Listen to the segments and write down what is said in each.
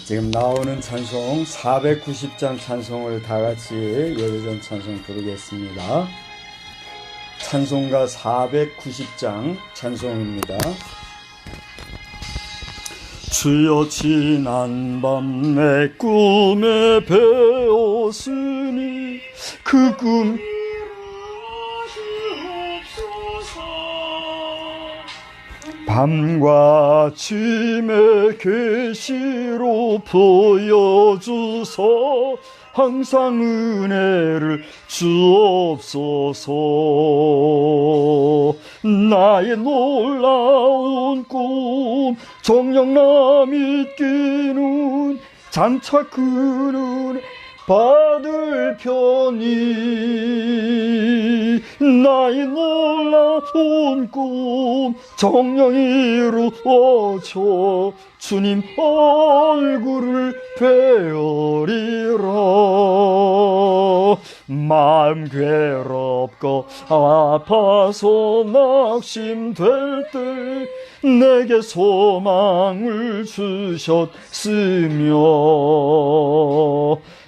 지금 나오는 찬송 490장 찬송을 다 같이 예배전 찬송 부르겠습니다. 찬송가 490장 찬송입니다. 주여 지난 밤 내 꿈에 배웠으니 그 꿈 밤과 아침에 계시로 보여주소 항상 은혜를 주옵소서. 나의 놀라운 꿈 정녕 믿기는 장차 그 눈에 받을 편이 나의 놀라운 꿈 정녕 이루어져 주님 얼굴을 뵈어리라. 마음 괴롭고 아파서 낙심될 때 내게 소망을 주셨으며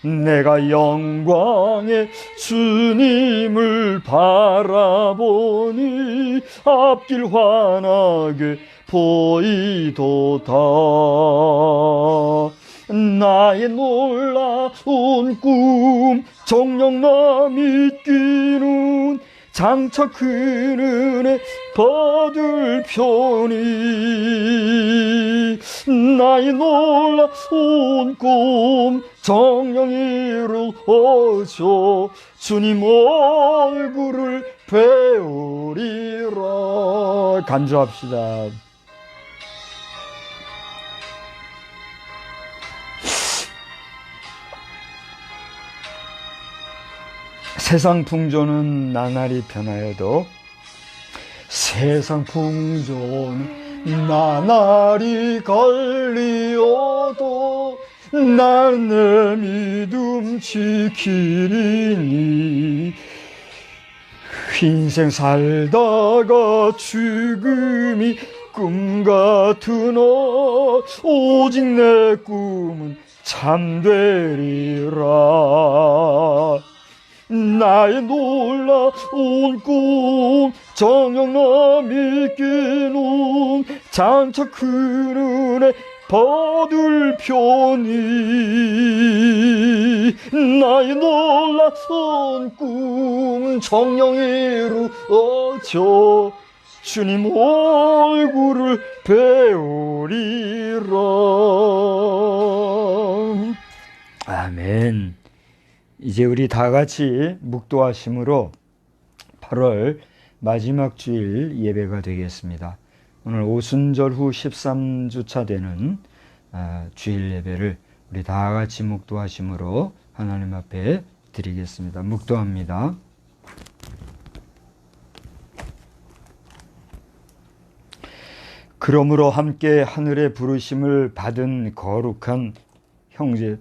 내가 영광의 주님을 바라보니 앞길 환하게 보이도다. 나의 놀라운 꿈 정녕 믿기는 장차 그 은혜 받을 편이 나의 놀라운 꿈 정녕 이루어져 주님 얼굴을 뵈우리라. 간주합시다. 세상 풍조는 나날이 변하여도 세상 풍조는 나날이 걸리어도 나는 내 믿음 지키리니 인생 살다가 죽음이 꿈 같으나 오직 내 꿈은 참되리라. 나의 놀라운 꿈 정녕 믿기는 장차 그 은혜 받을 편이 나의 놀라운 꿈 정녕 이루어져 주님 얼굴을 뵈우리라. 아멘. 이제 우리 다 같이 묵도하심으로 8월 마지막 주일 예배가 되겠습니다. 오늘 오순절 후 13주차 되는 주일 예배를 우리 다 같이 묵도하심으로 하나님 앞에 드리겠습니다. 묵도합니다. 그러므로 함께 하늘의 부르심을 받은 거룩한 형제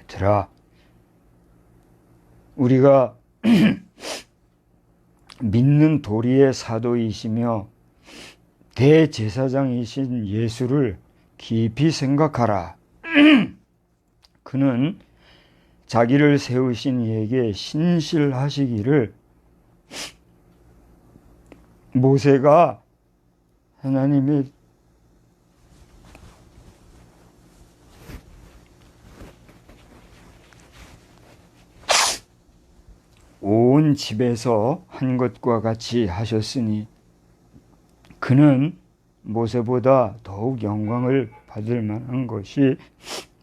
들아, 우리가 믿는 도리의 사도이시며 대제사장이신 예수를 깊이 생각하라. 그는 자기를 세우신 이에게 신실하시기를 모세가 하나님의 온 집에서 한 것과 같이 하셨으니 그는 모세보다 더욱 영광을 받을 만한 것이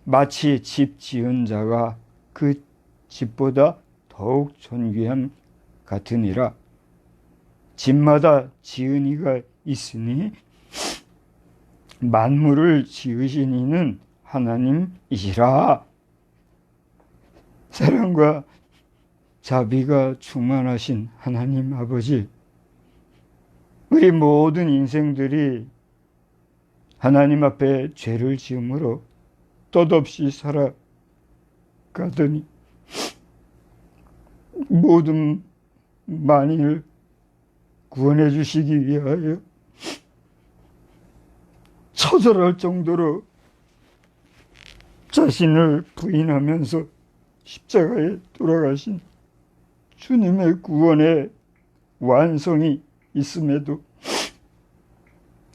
마치 집 지은 자가 그 집보다 더욱 존귀함 같으니라. 집마다 지은 이가 있으니 만물을 지으신 이는 하나님이시라. 사랑과 자비가 충만하신 하나님 아버지, 우리 모든 인생들이 하나님 앞에 죄를 지음으로 뜻없이 살아가더니 모든 만인을 구원해 주시기 위하여 처절할 정도로 자신을 부인하면서 십자가에 돌아가신 주님의 구원의 완성이 있음에도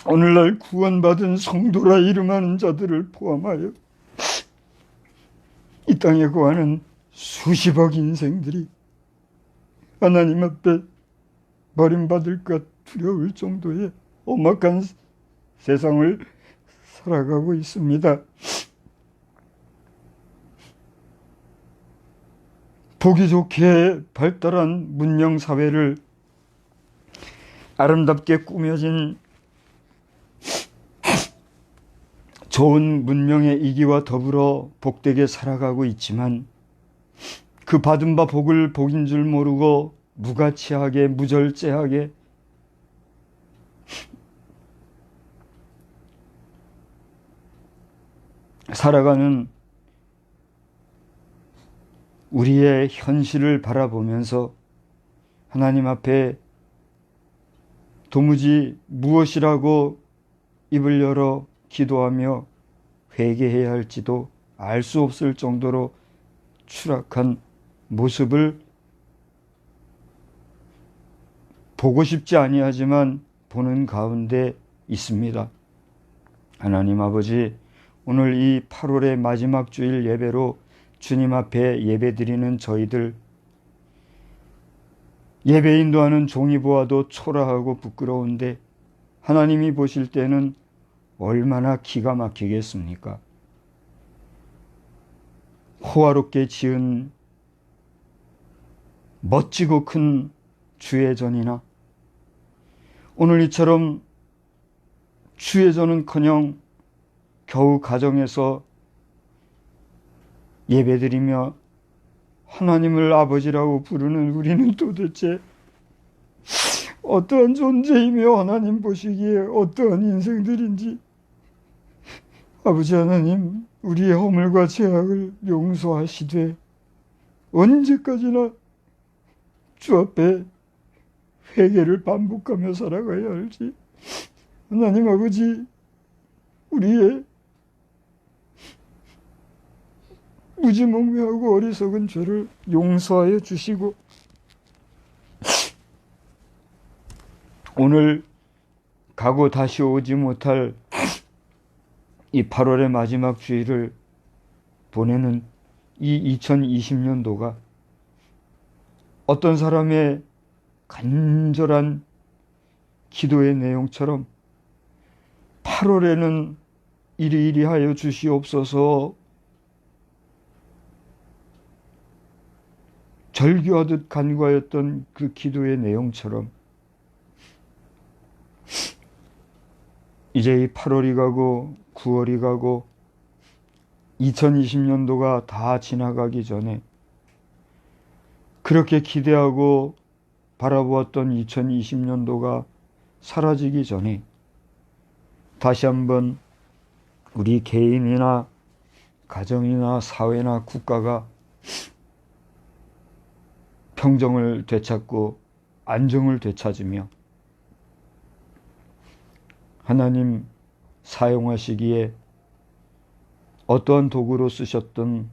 오늘날 구원받은 성도라 이름하는 자들을 포함하여 이 땅에 거하는 수십억 인생들이 하나님 앞에 버림받을까 두려울 정도의 엄악한 세상을 살아가고 있습니다. 보기 좋게 발달한 문명사회를 아름답게 꾸며진 좋은 문명의 이기와 더불어 복되게 살아가고 있지만 그 받은 바 복을 복인 줄 모르고 무가치하게 무절제하게 살아가는 우리의 현실을 바라보면서 하나님 앞에 도무지 무엇이라고 입을 열어 기도하며 회개해야 할지도 알 수 없을 정도로 추락한 모습을 보고 싶지 아니하지만 보는 가운데 있습니다. 하나님 아버지, 오늘 이 8월의 마지막 주일 예배로 주님 앞에 예배드리는 저희들, 예배 인도하는 종이 보아도 초라하고 부끄러운데 하나님이 보실 때는 얼마나 기가 막히겠습니까? 호화롭게 지은 멋지고 큰 주의 전이나 오늘 이처럼 주의 전은커녕 겨우 가정에서 예배드리며 하나님을 아버지라고 부르는 우리는 도대체 어떠한 존재이며 하나님 보시기에 어떠한 인생들인지, 아버지 하나님, 우리의 허물과 죄악을 용서하시되 언제까지나 주 앞에 회개를 반복하며 살아가야 할지, 하나님 아버지, 우리의 무지몽매하고 어리석은 죄를 용서하여 주시고 오늘 가고 다시 오지 못할 이 8월의 마지막 주일을 보내는 이 2020년도가 어떤 사람의 간절한 기도의 내용처럼 8월에는 이리이리 하여 주시옵소서 절규하듯 간구하였던 그 기도의 내용처럼 이제 이 8월이 가고 9월이 가고 2020년도가 다 지나가기 전에 그렇게 기대하고 바라보았던 2020년도가 사라지기 전에 다시 한번 우리 개인이나 가정이나 사회나 국가가 평정을 되찾고 안정을 되찾으며 하나님 사용하시기에 어떠한 도구로 쓰셨던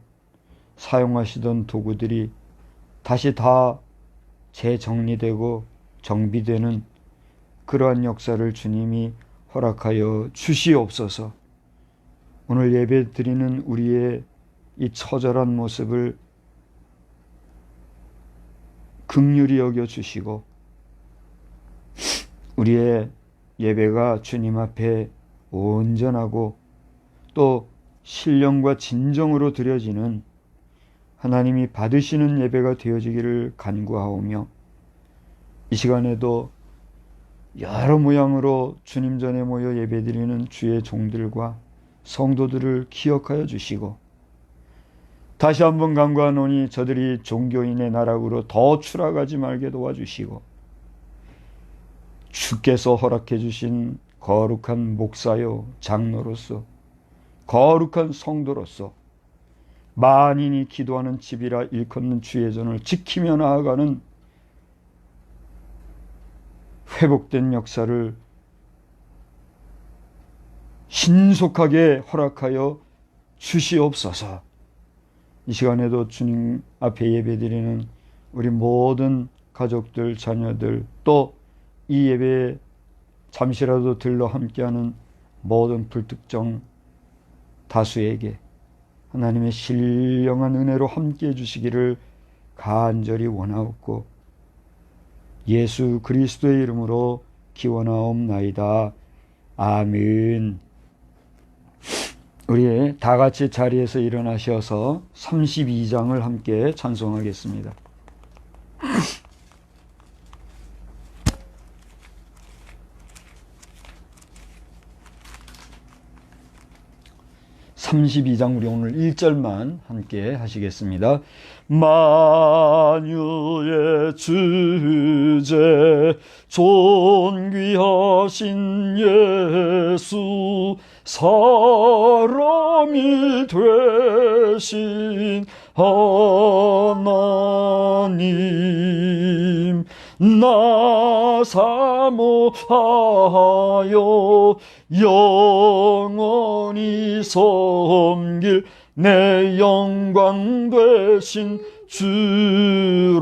사용하시던 도구들이 다시 다 재정리되고 정비되는 그러한 역사를 주님이 허락하여 주시옵소서. 오늘 예배 드리는 우리의 이 처절한 모습을 긍휼히 여겨 주시고 우리의 예배가 주님 앞에 온전하고 또 신령과 진정으로 드려지는 하나님이 받으시는 예배가 되어지기를 간구하오며 이 시간에도 여러 모양으로 주님 전에 모여 예배드리는 주의 종들과 성도들을 기억하여 주시고 다시 한번 간구하노니 저들이 종교인의 나락으로 더 추락하지 말게 도와주시고 주께서 허락해 주신 거룩한 목사요 장로로서 거룩한 성도로서 만인이 기도하는 집이라 일컫는 주의 전을 지키며 나아가는 회복된 역사를 신속하게 허락하여 주시옵소서. 이 시간에도 주님 앞에 예배드리는 우리 모든 가족들, 자녀들, 또 이 예배에 잠시라도 들러 함께하는 모든 불특정 다수에게 하나님의 신령한 은혜로 함께해 주시기를 간절히 원하옵고 예수 그리스도의 이름으로 기원하옵나이다. 아멘. 우리 다 같이 자리에서 일어나셔서 32장을 함께 찬송하겠습니다. 32장 우리 오늘 1절만 함께 하시겠습니다. 만유의 주제 존귀하신 예수 사람이 되신 하나님 나 사모하여 영원히 섬길 내 영광 되신 주로다.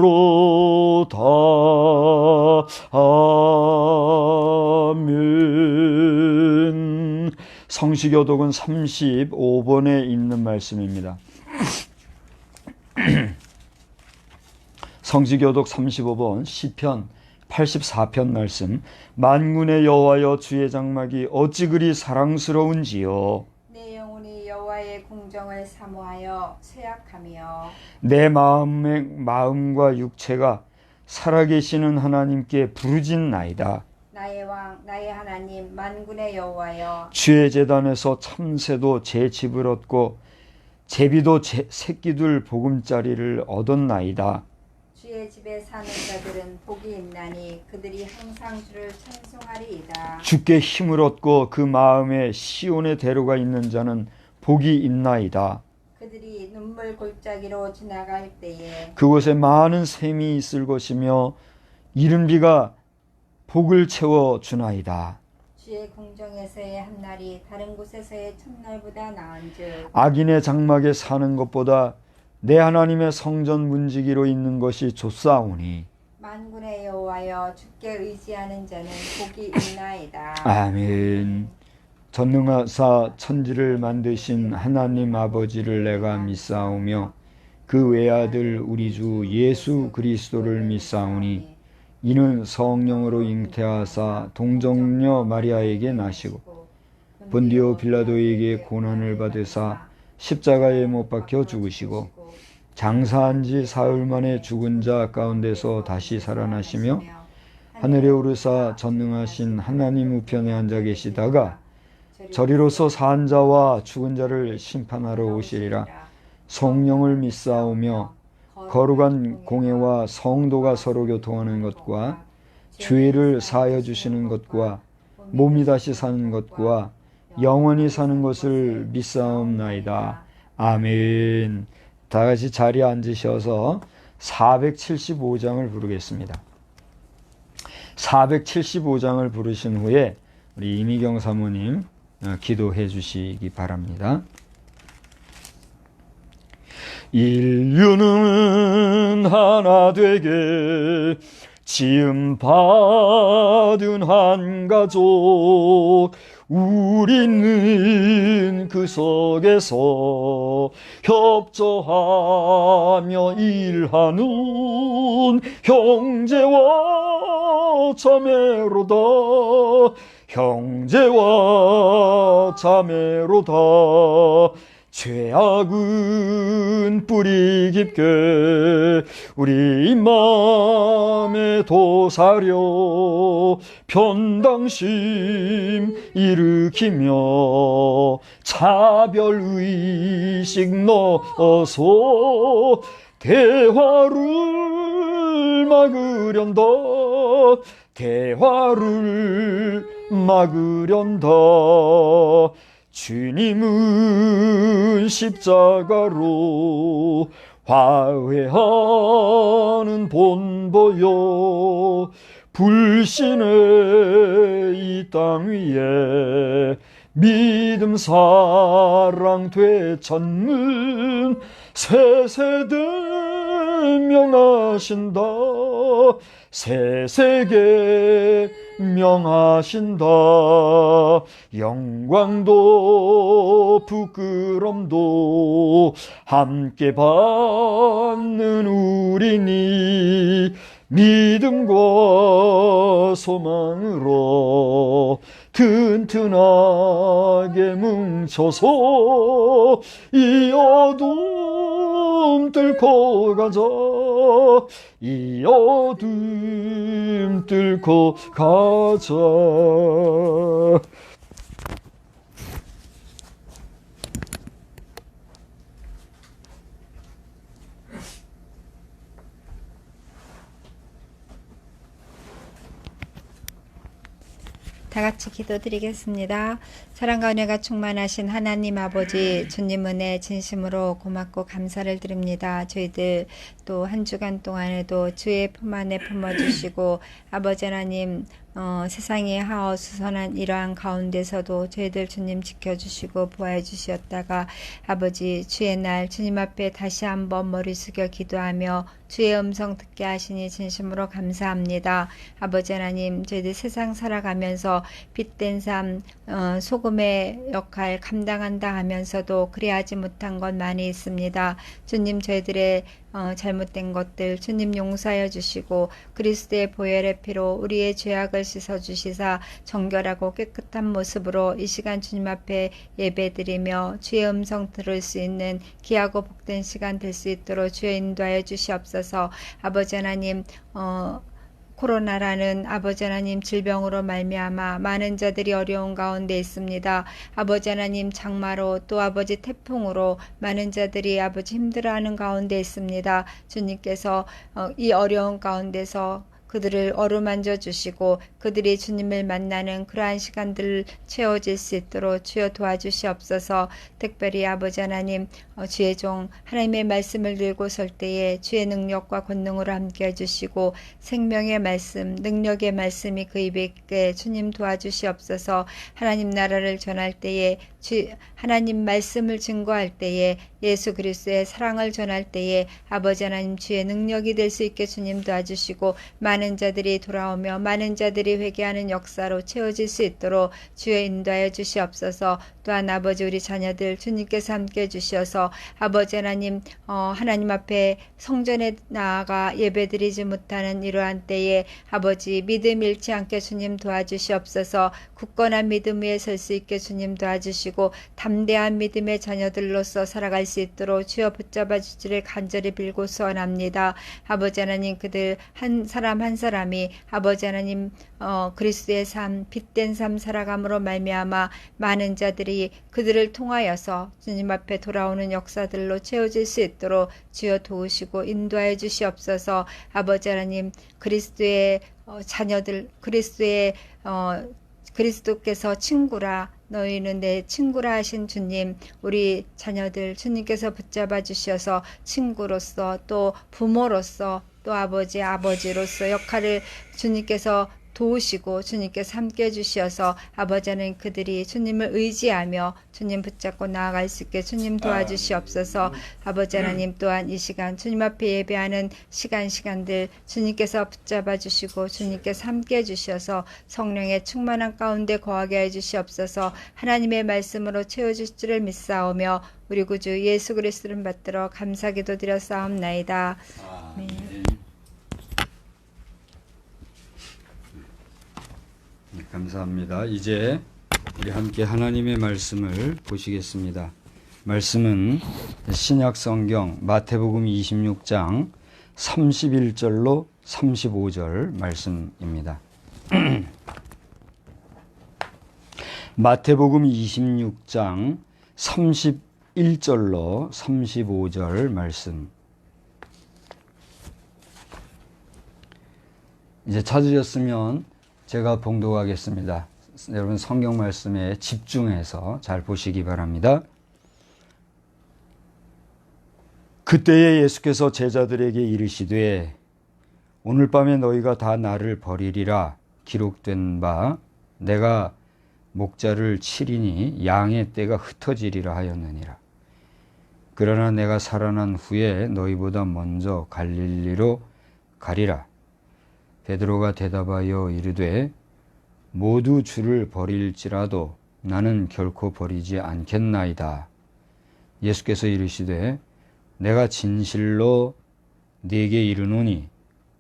아멘. 성시교독은 35번에 있는 말씀입니다. 성시교독 35번 시편 84편 말씀. 만군의 여호와여 주의 장막이 어찌 그리 사랑스러운지요. 내 영혼이 여호와의 공정을 사모하여 쇠약하며 내 마음과 육체가 살아계시는 하나님께 부르짖나이다. 나의 왕 나의 하나님 만군의 여호와여 주의 제단에서 참새도 제 집을 얻고 제비도 새끼들 보금자리를 얻었나이다. 주의 집에 사는 자들은 복이 있나니 그들이 항상 주를 찬송하리이다. 주께 힘을 얻고 그 마음에 시온의 대로가 있는 자는 복이 있나이다. 그들이 눈물 골짜기로 지나갈 때에 그곳에 많은 샘이 있을 것이며 이른 비가 복을 채워 주나이다. 주의 궁정에서의 한 날이 다른 곳에서의 첫날보다 나은즉 악인의 장막에 사는 것보다 내 하나님의 성전 문지기로 있는 것이 좋사오니. 만군의 여호와여 주께 의지하는 자는 복이 있나이다. 아멘. 전능하사 천지를 만드신 하나님 아버지를 내가 믿사오며 그 외아들 우리 주 예수 그리스도를 믿사오니 이는 성령으로 잉태하사 동정녀 마리아에게 나시고 본디오 빌라도에게 고난을 받으사 십자가에 못 박혀 죽으시고 장사한 지 사흘 만에 죽은 자 가운데서 다시 살아나시며 하늘에 오르사 전능하신 하나님 우편에 앉아 계시다가 저리로서 산 자와 죽은 자를 심판하러 오시리라. 성령을 믿사오며 거룩한 공회와 성도가 서로 교통하는 것과 죄를 사하여 주시는 것과 몸이 다시 사는 것과 영원히 사는 것을 믿사옵나이다. 아멘. 다 같이 자리에 앉으셔서 475장을 부르겠습니다. 475장을 부르신 후에 우리 이미경 사모님 기도해 주시기 바랍니다. 인류는 하나 되게 지음받은 한 가족 우리는 그 속에서 협조하며 일하는 형제와 자매로다. 형제와 자매로다. 죄악은 뿌리 깊게 우리 맘에 도사려 편당심 일으키며 차별의식 넣어서 대화를 막으련다. 대화를 막으련다. 주님은 십자가로 화해하는 본보여 불신의 이 땅 위에 믿음 사랑 되찾는 새 세대 명하신다. 새 세계 명하신다. 영광도 부끄럼도 함께 받는 우리니 믿음과 소망으로 튼튼하게 뭉쳐서 이 어둠 뚫고 가자. 이 어둠 뚫고 가자. 다 같이 기도드리겠습니다. 사랑과 은혜가 충만하신 하나님 아버지, 주님 은혜 진심으로 고맙고 감사를 드립니다. 저희들 또 한 주간 동안에도 주의 품 안에 품어주시고 아버지 하나님 세상의 하어수선한 이러한 가운데서도 저희들 주님 지켜주시고 보호해 주셨다가 아버지 주의 날 주님 앞에 다시 한번 머리 숙여 기도하며 주의 음성 듣게 하시니 진심으로 감사합니다. 아버지 하나님, 저희들 세상 살아가면서 빛된 삶, 소금의 역할 감당한다 하면서도 그리하지 못한 것 많이 있습니다. 주님, 저희들의 잘못된 것들 주님 용서하여 주시고 그리스도의 보혈의 피로 우리의 죄악을 씻어주시사 정결하고 깨끗한 모습으로 이 시간 주님 앞에 예배드리며 주의 음성 들을 수 있는 귀하고 복된 시간 될 수 있도록 주여 인도하여 주시옵소서. 아버지 하나님, 코로나라는 아버지 하나님 질병으로 말미암아 많은 자들이 어려운 가운데 있습니다. 아버지 하나님 장마로 또 아버지 태풍으로 많은 자들이 아버지 힘들어하는 가운데 있습니다. 주님께서 이 어려운 가운데서 그들을 어루만져 주시고 그들이 주님을 만나는 그러한 시간들 채워질 수 있도록 주여 도와주시옵소서. 특별히 아버지 하나님, 주의 종 하나님의 말씀을 들고 설 때에 주의 능력과 권능으로 함께 해주시고 생명의 말씀, 능력의 말씀이 그 입에 있게 주님 도와주시옵소서. 하나님 나라를 전할 때에 하나님 말씀을 증거할 때에 예수 그리스도의 사랑을 전할 때에 아버지 하나님 주의 능력이 될 수 있게 주님 도와주시고 많은 자들이 돌아오며 많은 자들이 회개하는 역사로 채워질 수 있도록 주여 인도하여 주시옵소서. 또한 아버지 우리 자녀들 주님께서 함께 해주셔서 아버지 하나님 하나님 앞에 성전에 나아가 예배드리지 못하는 이러한 때에 아버지 믿음 잃지 않게 주님 도와주시옵소서. 굳건한 믿음 위에 설 수 있게 주님 도와주시고 담대한 믿음의 자녀들로서 살아갈 수 있도록 주여 붙잡아 주시를 간절히 빌고 소원합니다. 아버지 하나님 그들 한 사람 한 사람이 아버지 하나님 그리스도의 삶 빛된 삶 살아감으로 말미암아 많은 자들이 그들을 통하여서 주님 앞에 돌아오는 역사들로 채워질 수 있도록 주여 도우시고 인도하여 주시옵소서. 아버지 하나님 그리스도의 자녀들 그리스도께서 친구라 너희는 내 친구라 하신 주님, 우리 자녀들 주님께서 붙잡아 주셔서 친구로서 또 부모로서 또 아버지로서 역할을 주님께서 도우시고 주님께서 함께 해주셔서 아버지 하나님 그들이 주님을 의지하며 주님 붙잡고 나아갈 수 있게 주님 도와주시옵소서. 아버지 하나님 또한 이 시간 주님 앞에 예배하는 시간들 주님께서 붙잡아 주시고 주님께서 함께 해주셔서 성령의 충만한 가운데 거하게 해주시옵소서. 하나님의 말씀으로 채워주실 줄을 믿사오며 우리 구주 예수 그리스도를 받들어 감사기도 드려 싸움나이다. 아멘. 감사합니다. 이제 우리 함께 하나님의 말씀을 보시겠습니다. 말씀은 신약 성경 마태복음 26장 31절로 35절 말씀입니다. 마태복음 26장 31절로 35절 말씀. 이제 찾으셨으면 제가 봉독하겠습니다. 여러분 성경 말씀에 집중해서 잘 보시기 바랍니다. 그때에 예수께서 제자들에게 이르시되 오늘 밤에 너희가 다 나를 버리리라 기록된 바 내가 목자를 치리니 양의 떼가 흩어지리라 하였느니라. 그러나 내가 살아난 후에 너희보다 먼저 갈릴리로 가리라. 베드로가 대답하여 이르되 모두 주를 버릴지라도 나는 결코 버리지 않겠나이다. 예수께서 이르시되 내가 진실로 네게 이르노니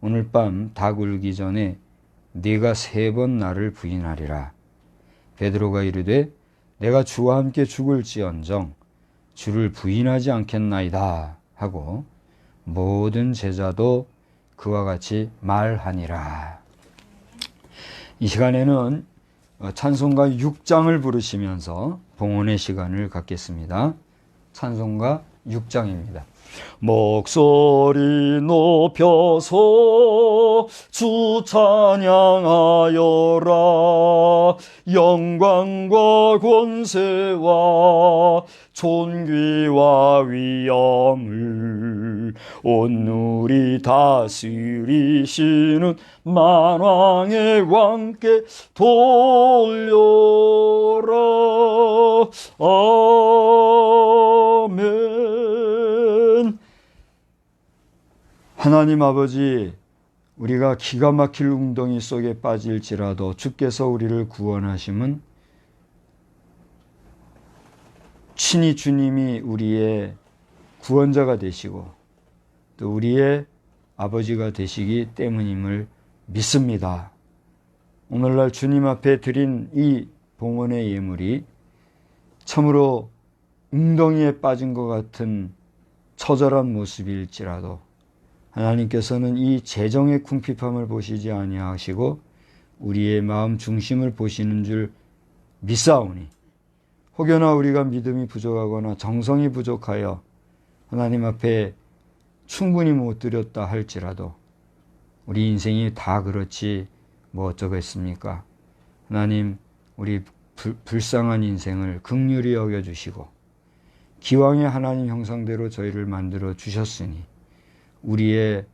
오늘 밤 닭 울기 전에 네가 3번 나를 부인하리라. 베드로가 이르되 내가 주와 함께 죽을지언정 주를 부인하지 않겠나이다 하고 모든 제자도 그와 같이 말하니라. 이 시간에는 찬송가 6장을 부르시면서 봉헌의 시간을 갖겠습니다. 찬송가 6장입니다. 목소리 높여서 주 찬양하여라. 영광과 권세와 존귀와 위엄을 온누리 다스리시는 만왕의 왕께 돌려라. 아멘. 하나님 아버지, 우리가 기가 막힐 웅덩이 속에 빠질지라도 주께서 우리를 구원하심은 친히 주님이 우리의 구원자가 되시고 또 우리의 아버지가 되시기 때문임을 믿습니다. 오늘날 주님 앞에 드린 이 봉헌의 예물이 참으로 웅덩이에 빠진 것 같은 처절한 모습일지라도 하나님께서는 이 재정의 궁핍함을 보시지 아니하시고 우리의 마음 중심을 보시는 줄 믿사오니 혹여나 우리가 믿음이 부족하거나 정성이 부족하여 하나님 앞에 충분히 못 드렸다 할지라도 우리 인생이 다 그렇지 뭐 어쩌겠습니까? 하나님 우리 불쌍한 인생을 긍휼히 여겨주시고 기왕의 하나님 형상대로 저희를 만들어 주셨으니 우리의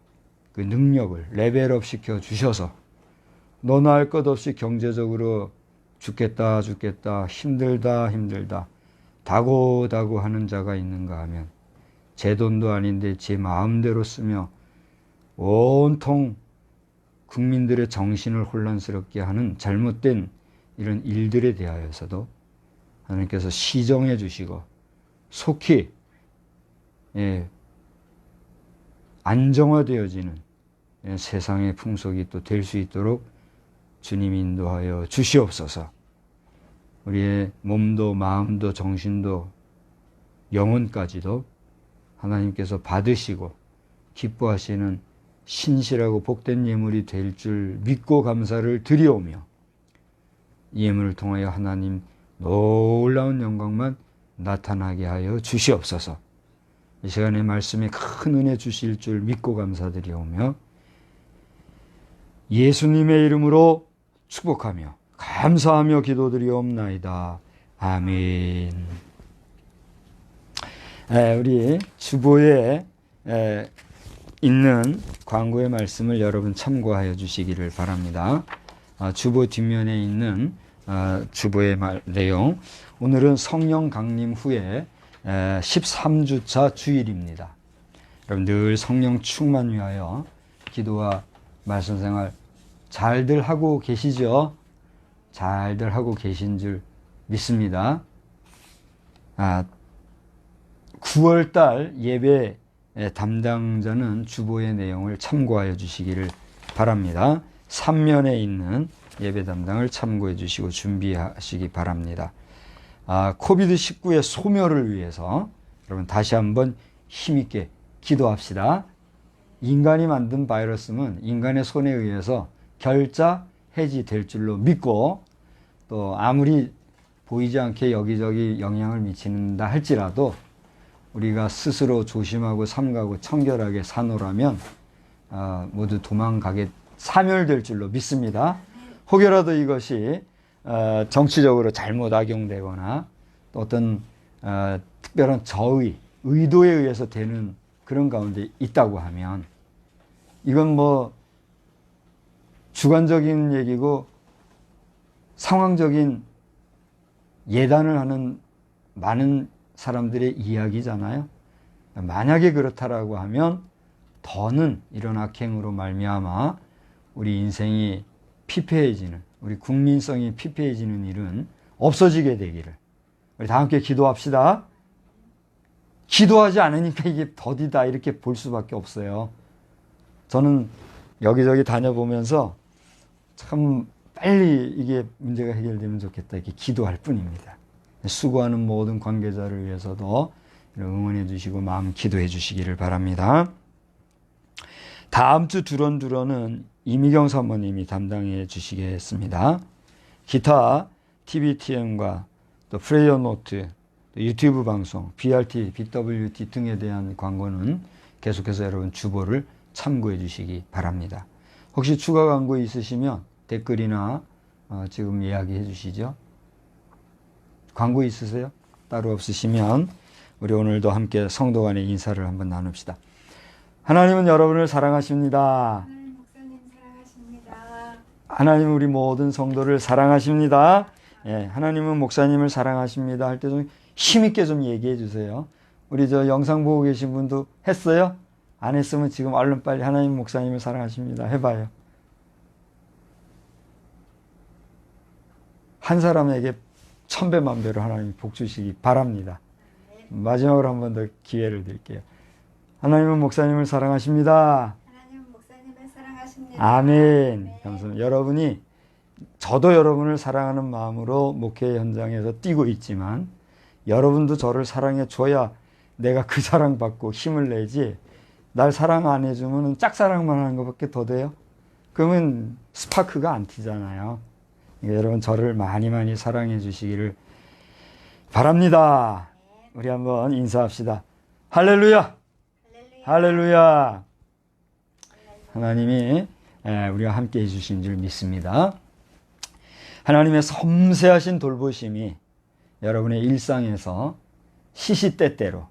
그 능력을 레벨업 시켜 주셔서 너나 할 것 없이 경제적으로 죽겠다 힘들다 다고다고 하는 자가 있는가 하면 제 돈도 아닌데 제 마음대로 쓰며 온통 국민들의 정신을 혼란스럽게 하는 잘못된 이런 일들에 대하여서도 하나님께서 시정해 주시고 속히 안정화되어지는 세상의 풍속이 또 될 수 있도록 주님 인도하여 주시옵소서. 우리의 몸도 마음도 정신도 영혼까지도 하나님께서 받으시고 기뻐하시는 신실하고 복된 예물이 될 줄 믿고 감사를 드리오며 이 예물을 통하여 하나님 놀라운 영광만 나타나게 하여 주시옵소서. 이 시간에 말씀에 큰 은혜 주실 줄 믿고 감사드리오며 예수님의 이름으로 축복하며 감사하며 기도드리옵나이다. 아멘. 우리 주보에 있는 광고의 말씀을 여러분 참고하여 주시기를 바랍니다. 주보 뒷면에 있는 주보의 내용. 오늘은 성령 강림 후에 13주차 주일입니다. 여러분 늘 성령 충만 위하여 기도와 말씀 생활 잘들 하고 계시죠? 잘들 하고 계신 줄 믿습니다. 9월달 예배 담당자는 주보의 내용을 참고하여 주시기를 바랍니다. 3면에 있는 예배 담당을 참고해 주시고 준비하시기 바랍니다. 코비드-19의 소멸을 위해서 여러분 다시 한번 힘있게 기도합시다. 인간이 만든 바이러스는 인간의 손에 의해서 결자 해지될 줄로 믿고, 또 아무리 보이지 않게 여기저기 영향을 미친다 할지라도 우리가 스스로 조심하고 삼가고 청결하게 사노라면 모두 도망가게 사멸될 줄로 믿습니다. 혹여라도 이것이 정치적으로 잘못 악용되거나 또 어떤 특별한 의도에 의해서 되는 그런 가운데 있다고 하면 이건 뭐 주관적인 얘기고 상황적인 예단을 하는 많은 사람들의 이야기잖아요. 만약에 그렇다라고 하면 더는 이런 악행으로 말미암아 우리 인생이 피폐해지는, 우리 국민성이 피폐해지는 일은 없어지게 되기를 우리 다 함께 기도합시다. 기도하지 않으니까 이게 더디다 이렇게 볼 수밖에 없어요. 저는 여기저기 다녀보면서 참 빨리 이게 문제가 해결되면 좋겠다 이렇게 기도할 뿐입니다. 수고하는 모든 관계자를 위해서도 응원해 주시고 마음 기도해 주시기를 바랍니다. 다음 주 두런두런은 이미경 사모님이 담당해 주시겠습니다. 기타, TVTM과 또 프레이어 노트, 또 유튜브 방송, BRT, BWT 등에 대한 광고는 계속해서 여러분 주보를 참고해 주시기 바랍니다. 혹시 추가 광고 있으시면 댓글이나 지금 이야기해 주시죠. 광고 있으세요? 따로 없으시면 우리 오늘도 함께 성도 간의 인사를 한번 나눕시다. 하나님은 여러분을 사랑하십니다. 목사님 사랑하십니다. 하나님은 우리 모든 성도를 사랑하십니다. 예, 하나님은 목사님을 사랑하십니다 할 때 좀 힘있게 좀 얘기해 주세요. 우리 저 영상 보고 계신 분도 했어요? 안 했으면 지금 얼른 빨리 하나님 목사님을 사랑하십니다 해봐요. 한 사람에게 천배만배로 하나님 복 주시기 바랍니다. 마지막으로 한 번 더 기회를 드릴게요. 하나님은 목사님을 사랑하십니다. 하나님은 목사님을 사랑하십니다. 아멘. 감사합니다. 여러분이, 저도 여러분을 사랑하는 마음으로 목회 현장에서 뛰고 있지만 여러분도 저를 사랑해 줘야 내가 그 사랑받고 힘을 내지, 날 사랑 안 해주면 짝사랑만 하는 것밖에 더 돼요? 그러면 스파크가 안 튀잖아요. 그러니까 여러분 저를 많이 사랑해 주시기를 바랍니다. 우리 한번 인사합시다. 할렐루야! 할렐루야! 하나님이 우리와 함께 해주신 줄 믿습니다. 하나님의 섬세하신 돌보심이 여러분의 일상에서 시시때때로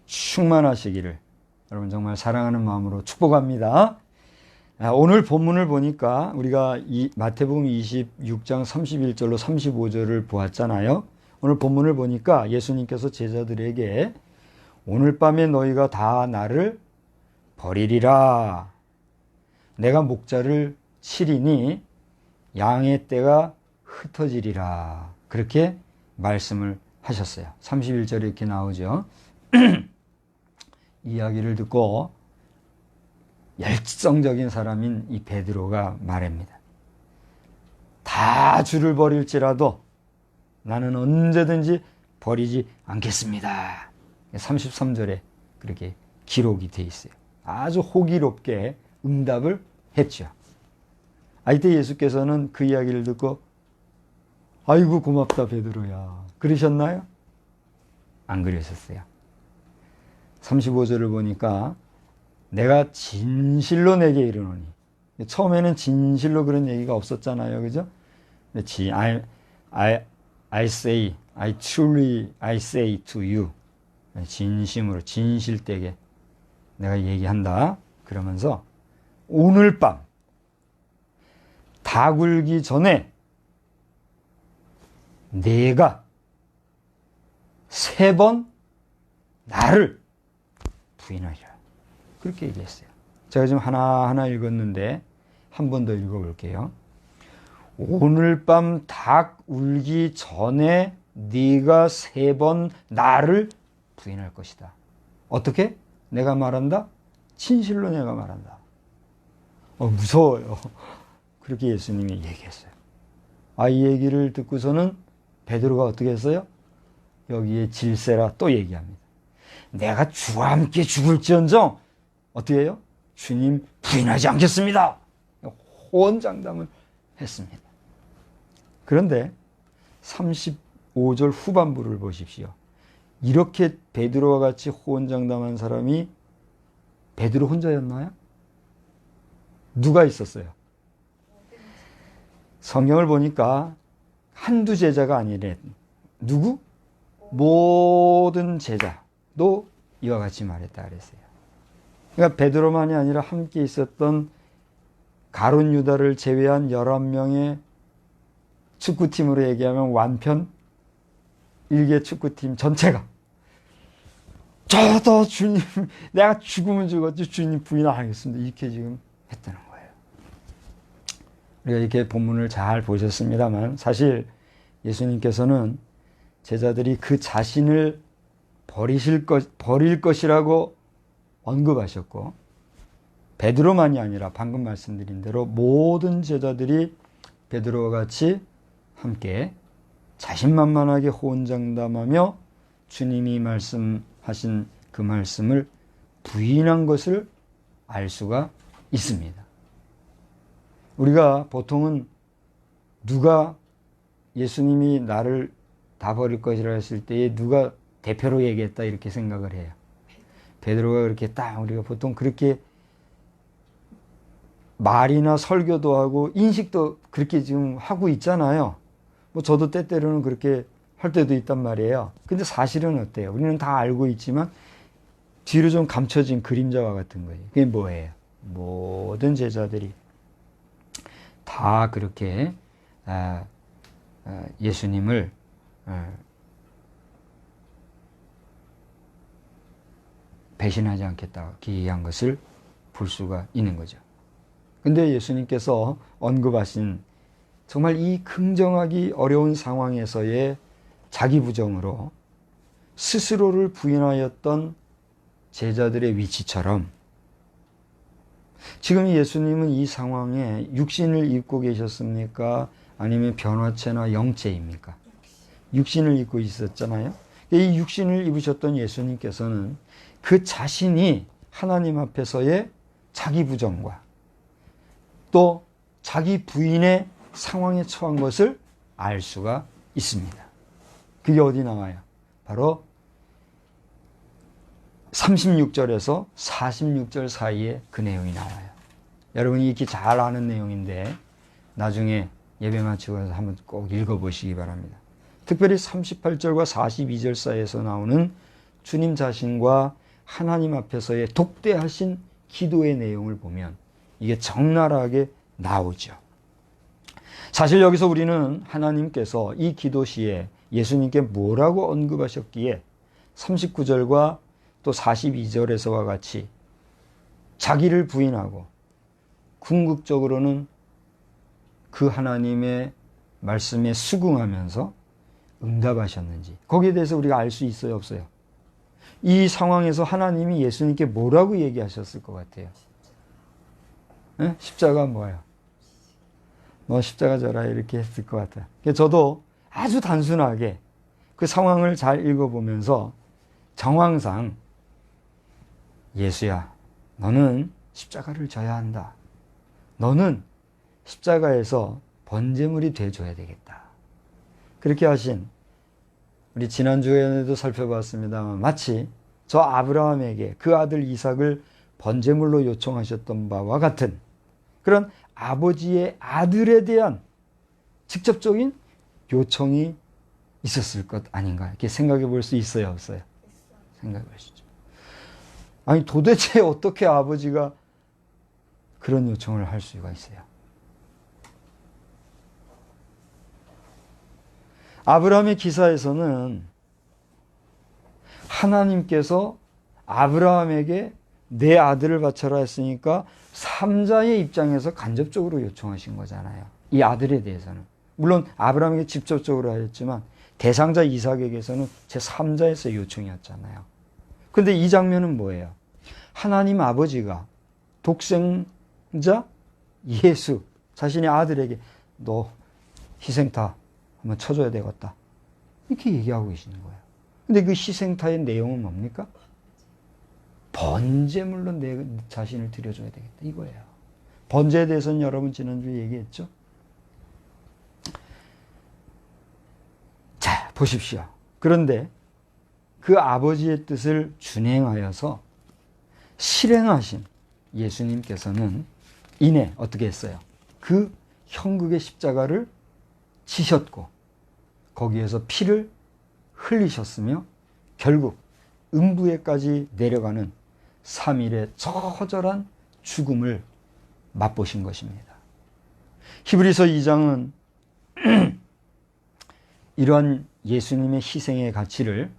충만하시기를 여러분 정말 사랑하는 마음으로 축복합니다. 오늘 본문을 보니까 우리가 마태복음 26장 31절로 35절을 보았잖아요. 오늘 본문을 보니까 예수님께서 제자들에게 오늘 밤에 너희가 다 나를 버리리라. 내가 목자를 치리니 양의 떼가 흩어지리라. 그렇게 말씀을 하셨어요. 31절에 이렇게 나오죠. 이야기를 듣고 열정적인 사람인 이 베드로가 말합니다. 다 주를 버릴지라도 나는 언제든지 버리지 않겠습니다. 33절에 그렇게 기록이 되어 있어요. 아주 호기롭게 응답을 했죠. 이때 예수께서는 그 이야기를 듣고 아이고 고맙다 베드로야 그러셨나요? 안 그러셨어요. 35절을 보니까 내가 진실로 내게 이르노니, 처음에는 진실로 그런 얘기가 없었잖아요. 그죠? I truly say to you. 진심으로, 진실되게 내가 얘기한다. 그러면서 오늘 밤 다 굴기 전에 내가 3번 나를 부인하리라. 그렇게 얘기했어요. 제가 지금 하나하나 읽었는데 한 번 더 읽어볼게요. 오늘 밤 닭 울기 전에 네가 3번 나를 부인할 것이다. 어떻게? 내가 말한다? 진실로 내가 말한다. 무서워요. 그렇게 예수님이 얘기했어요. 이 얘기를 듣고서는 베드로가 어떻게 했어요? 여기에 질세라 또 얘기합니다. 내가 주와 함께 죽을지언정 어떻게 해요? 주님 부인하지 않겠습니다. 호언장담을 했습니다. 그런데 35절 후반부를 보십시오. 이렇게 베드로와 같이 호언장담한 사람이 베드로 혼자였나요? 누가 있었어요? 성경을 보니까 한두 제자가 아니래. 누구? 모든 제자도 이와 같이 말했다 그랬어요. 그러니까 베드로만이 아니라 함께 있었던 가룟 유다를 제외한 11명의 축구팀으로 얘기하면 완편 일개 축구팀 전체가 저도 주님 내가 죽으면 죽었지 주님 부인 안 하겠습니다. 이렇게 지금 했다는 거예요. 우리가 이렇게 본문을 잘 보셨습니다만 사실 예수님께서는 제자들이 그 자신을 버릴 것이라고 언급하셨고 베드로만이 아니라 방금 말씀드린 대로 모든 제자들이 베드로와 같이 함께 자신만만하게 호언장담하며 주님이 말씀하신 그 말씀을 부인한 것을 알 수가 있습니다. 우리가 보통은 누가 예수님이 나를 다 버릴 것이라 했을 때에 누가 대표로 얘기했다 이렇게 생각을 해요. 베드로가 그렇게 딱 우리가 보통 그렇게 말이나 설교도 하고 인식도 그렇게 지금 하고 있잖아요. 뭐 저도 때때로는 그렇게 할 때도 있단 말이에요. 근데 사실은 어때요? 우리는 다 알고 있지만 뒤로 좀 감춰진 그림자와 같은 거예요. 그게 뭐예요? 모든 제자들이 다 그렇게 예수님을 배신하지 않겠다 기한 것을 볼 수가 있는 거죠. 근데 예수님께서 언급하신 정말 이 긍정하기 어려운 상황에서의 자기 부정으로 스스로를 부인하였던 제자들의 위치처럼 지금 예수님은 이 상황에 육신을 입고 계셨습니까? 아니면 변화체나 영체입니까? 육신을 입고 있었잖아요. 이 육신을 입으셨던 예수님께서는 그 자신이 하나님 앞에서의 자기 부정과 또 자기 부인의 상황에 처한 것을 알 수가 있습니다. 그게 어디 나와요? 바로 36절에서 46절 사이에 그 내용이 나와요. 여러분이 이렇게 잘 아는 내용인데 나중에 예배 마치고 가서 한번 꼭 읽어보시기 바랍니다. 특별히 38절과 42절 사이에서 나오는 주님 자신과 하나님 앞에서의 독대하신 기도의 내용을 보면 이게 적나라하게 나오죠. 사실 여기서 우리는 하나님께서 이 기도 시에 예수님께 뭐라고 언급하셨기에 39절과 또 42절에서와 같이 자기를 부인하고 궁극적으로는 그 하나님의 말씀에 수긍하면서 응답하셨는지 거기에 대해서 우리가 알 수 있어요, 없어요? 이 상황에서 하나님이 예수님께 뭐라고 얘기하셨을 것 같아요? 네? 십자가 뭐예요? 너 십자가 져라 이렇게 했을 것 같아요. 저도 아주 단순하게 그 상황을 잘 읽어보면서 정황상 예수야, 너는 십자가를 져야 한다. 너는 십자가에서 번제물이 돼줘야 되겠다. 그렇게 하신 우리 지난주에도 살펴봤습니다만 마치 저 아브라함에게 그 아들 이삭을 번제물로 요청하셨던 바와 같은 그런 아버지의 아들에 대한 직접적인 요청이 있었을 것 아닌가 이렇게 생각해 볼 수 있어요, 없어요? 생각해 보시죠. 아니 도대체 어떻게 아버지가 그런 요청을 할 수가 있어요? 아브라함의 기사에서는 하나님께서 아브라함에게 내 아들을 바쳐라 했으니까 삼자의 입장에서 간접적으로 요청하신 거잖아요. 이 아들에 대해서는. 물론 아브라함에게 직접적으로 하였지만 대상자 이삭에게서는 제3자에서 요청이었잖아요. 근데 이 장면은 뭐예요? 하나님 아버지가 독생자 예수 자신의 아들에게 너 희생타 한번 쳐줘야 되겠다 이렇게 얘기하고 계시는 거예요. 근데 그 희생타의 내용은 뭡니까? 번제물로 내 자신을 드려줘야 되겠다 이거예요. 번제에 대해서는 여러분 지난주에 얘기했죠. 자, 보십시오. 그런데 그 아버지의 뜻을 준행하여서 실행하신 예수님께서는 이내 어떻게 했어요? 그 형극의 십자가를 지셨고 거기에서 피를 흘리셨으며 결국 음부에까지 내려가는 3일의 처절한 죽음을 맛보신 것입니다. 히브리서 2장은 이러한 예수님의 희생의 가치를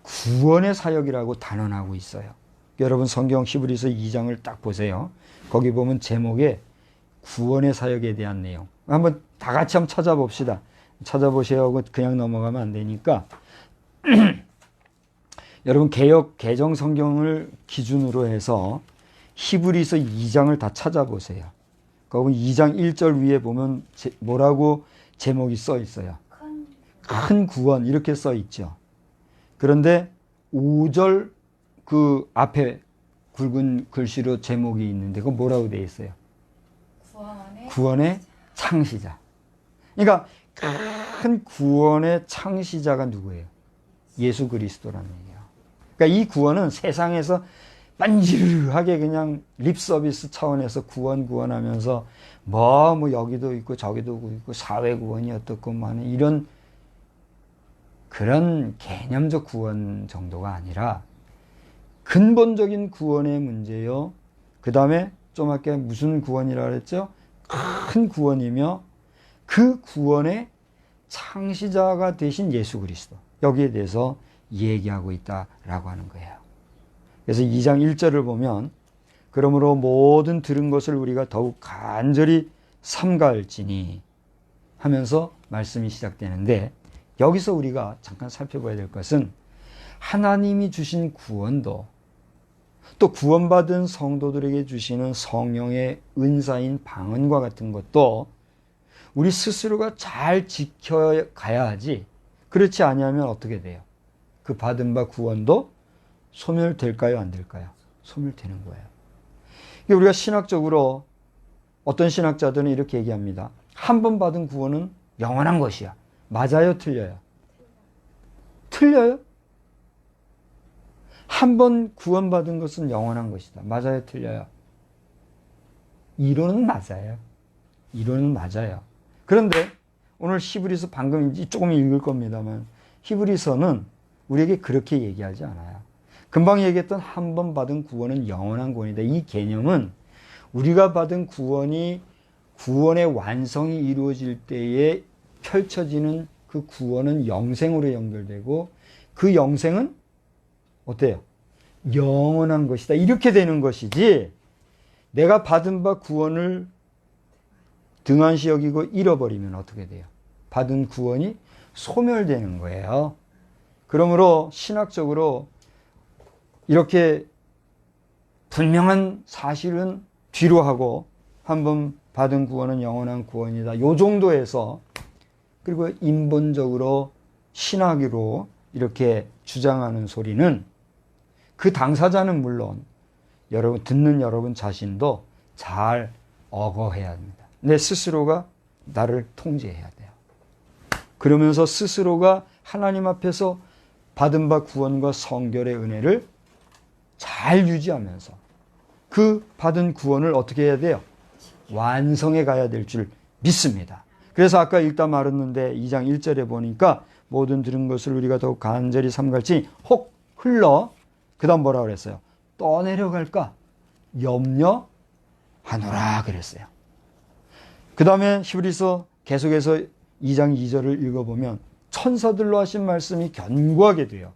구원의 사역이라고 단언하고 있어요. 여러분 성경 히브리서 2장을 딱 보세요. 거기 보면 제목에 구원의 사역에 대한 내용. 한번 다 같이 한번 찾아봅시다. 찾아보셔야 하고 그냥 넘어가면 안 되니까. 여러분 개정 성경을 기준으로 해서 히브리서 2장을 다 찾아보세요. 거기 2장 1절 위에 보면 뭐라고 제목이 써 있어요. 큰 구원 이렇게 써 있죠. 그런데 5절 그 앞에 굵은 글씨로 제목이 있는데 그건 뭐라고 되어 있어요? 구원의 창시자. 그러니까 큰 구원의 창시자가 누구예요? 예수 그리스도라는 얘기예요. 그러니까 이 구원은 세상에서 만지르르하게 그냥 립 서비스 차원에서 구원하면서 뭐 여기도 있고 저기도 있고 사회 구원이 어떻고 뭐 하는 이런 그런 개념적 구원 정도가 아니라 근본적인 구원의 문제요. 그 다음에 좀 아까 무슨 구원이라 그랬죠? 큰 구원이며 그 구원의 창시자가 되신 예수 그리스도. 여기에 대해서 얘기하고 있다라고 하는 거예요. 그래서 2장 1절을 보면 그러므로 모든 들은 것을 우리가 더욱 간절히 삼가할지니 하면서 말씀이 시작되는데 여기서 우리가 잠깐 살펴봐야 될 것은 하나님이 주신 구원도 또 구원받은 성도들에게 주시는 성령의 은사인 방언과 같은 것도 우리 스스로가 잘 지켜가야 하지 그렇지 아니하면 어떻게 돼요? 그 받은 바 구원도 소멸될까요? 안 될까요? 소멸되는 거예요. 우리가 신학적으로 어떤 신학자들은 이렇게 얘기합니다. 한 번 받은 구원은 영원한 것이야. 맞아요? 틀려요? 틀려요? 한 번 구원받은 것은 영원한 것이다. 맞아요? 틀려요? 이론은 맞아요. 이론은 맞아요. 그런데 오늘 히브리서 방금 조금 읽을 겁니다만 히브리서는 우리에게 그렇게 얘기하지 않아요. 금방 얘기했던 한 번 받은 구원은 영원한 구원이다. 이 개념은 우리가 받은 구원이 구원의 완성이 이루어질 때에 펼쳐지는 그 구원은 영생으로 연결되고 그 영생은 어때요? 영원한 것이다. 이렇게 되는 것이지 내가 받은 바 구원을 등한시 여기고 잃어버리면 어떻게 돼요? 받은 구원이 소멸되는 거예요. 그러므로 신학적으로 이렇게 분명한 사실은 뒤로 하고 한번 받은 구원은 영원한 구원이다. 요 정도에서 그리고 인본적으로 신학으로 이렇게 주장하는 소리는 그 당사자는 물론 여러분 듣는 여러분 자신도 잘 억어해야 합니다. 내 스스로가 나를 통제해야 돼요. 그러면서 스스로가 하나님 앞에서 받은 바 구원과 성결의 은혜를 잘 유지하면서 그 받은 구원을 어떻게 해야 돼요? 완성해 가야 될 줄 믿습니다. 그래서 아까 읽다 말았는데 2장 1절에 보니까 모든 들은 것을 우리가 더욱 간절히 삼갈지 혹 흘러 그 다음 뭐라 그랬어요? 떠내려갈까 염려하노라 그랬어요. 그 다음에 히브리서 계속해서 2장 2절을 읽어보면 천사들로 하신 말씀이 견고하게 돼요.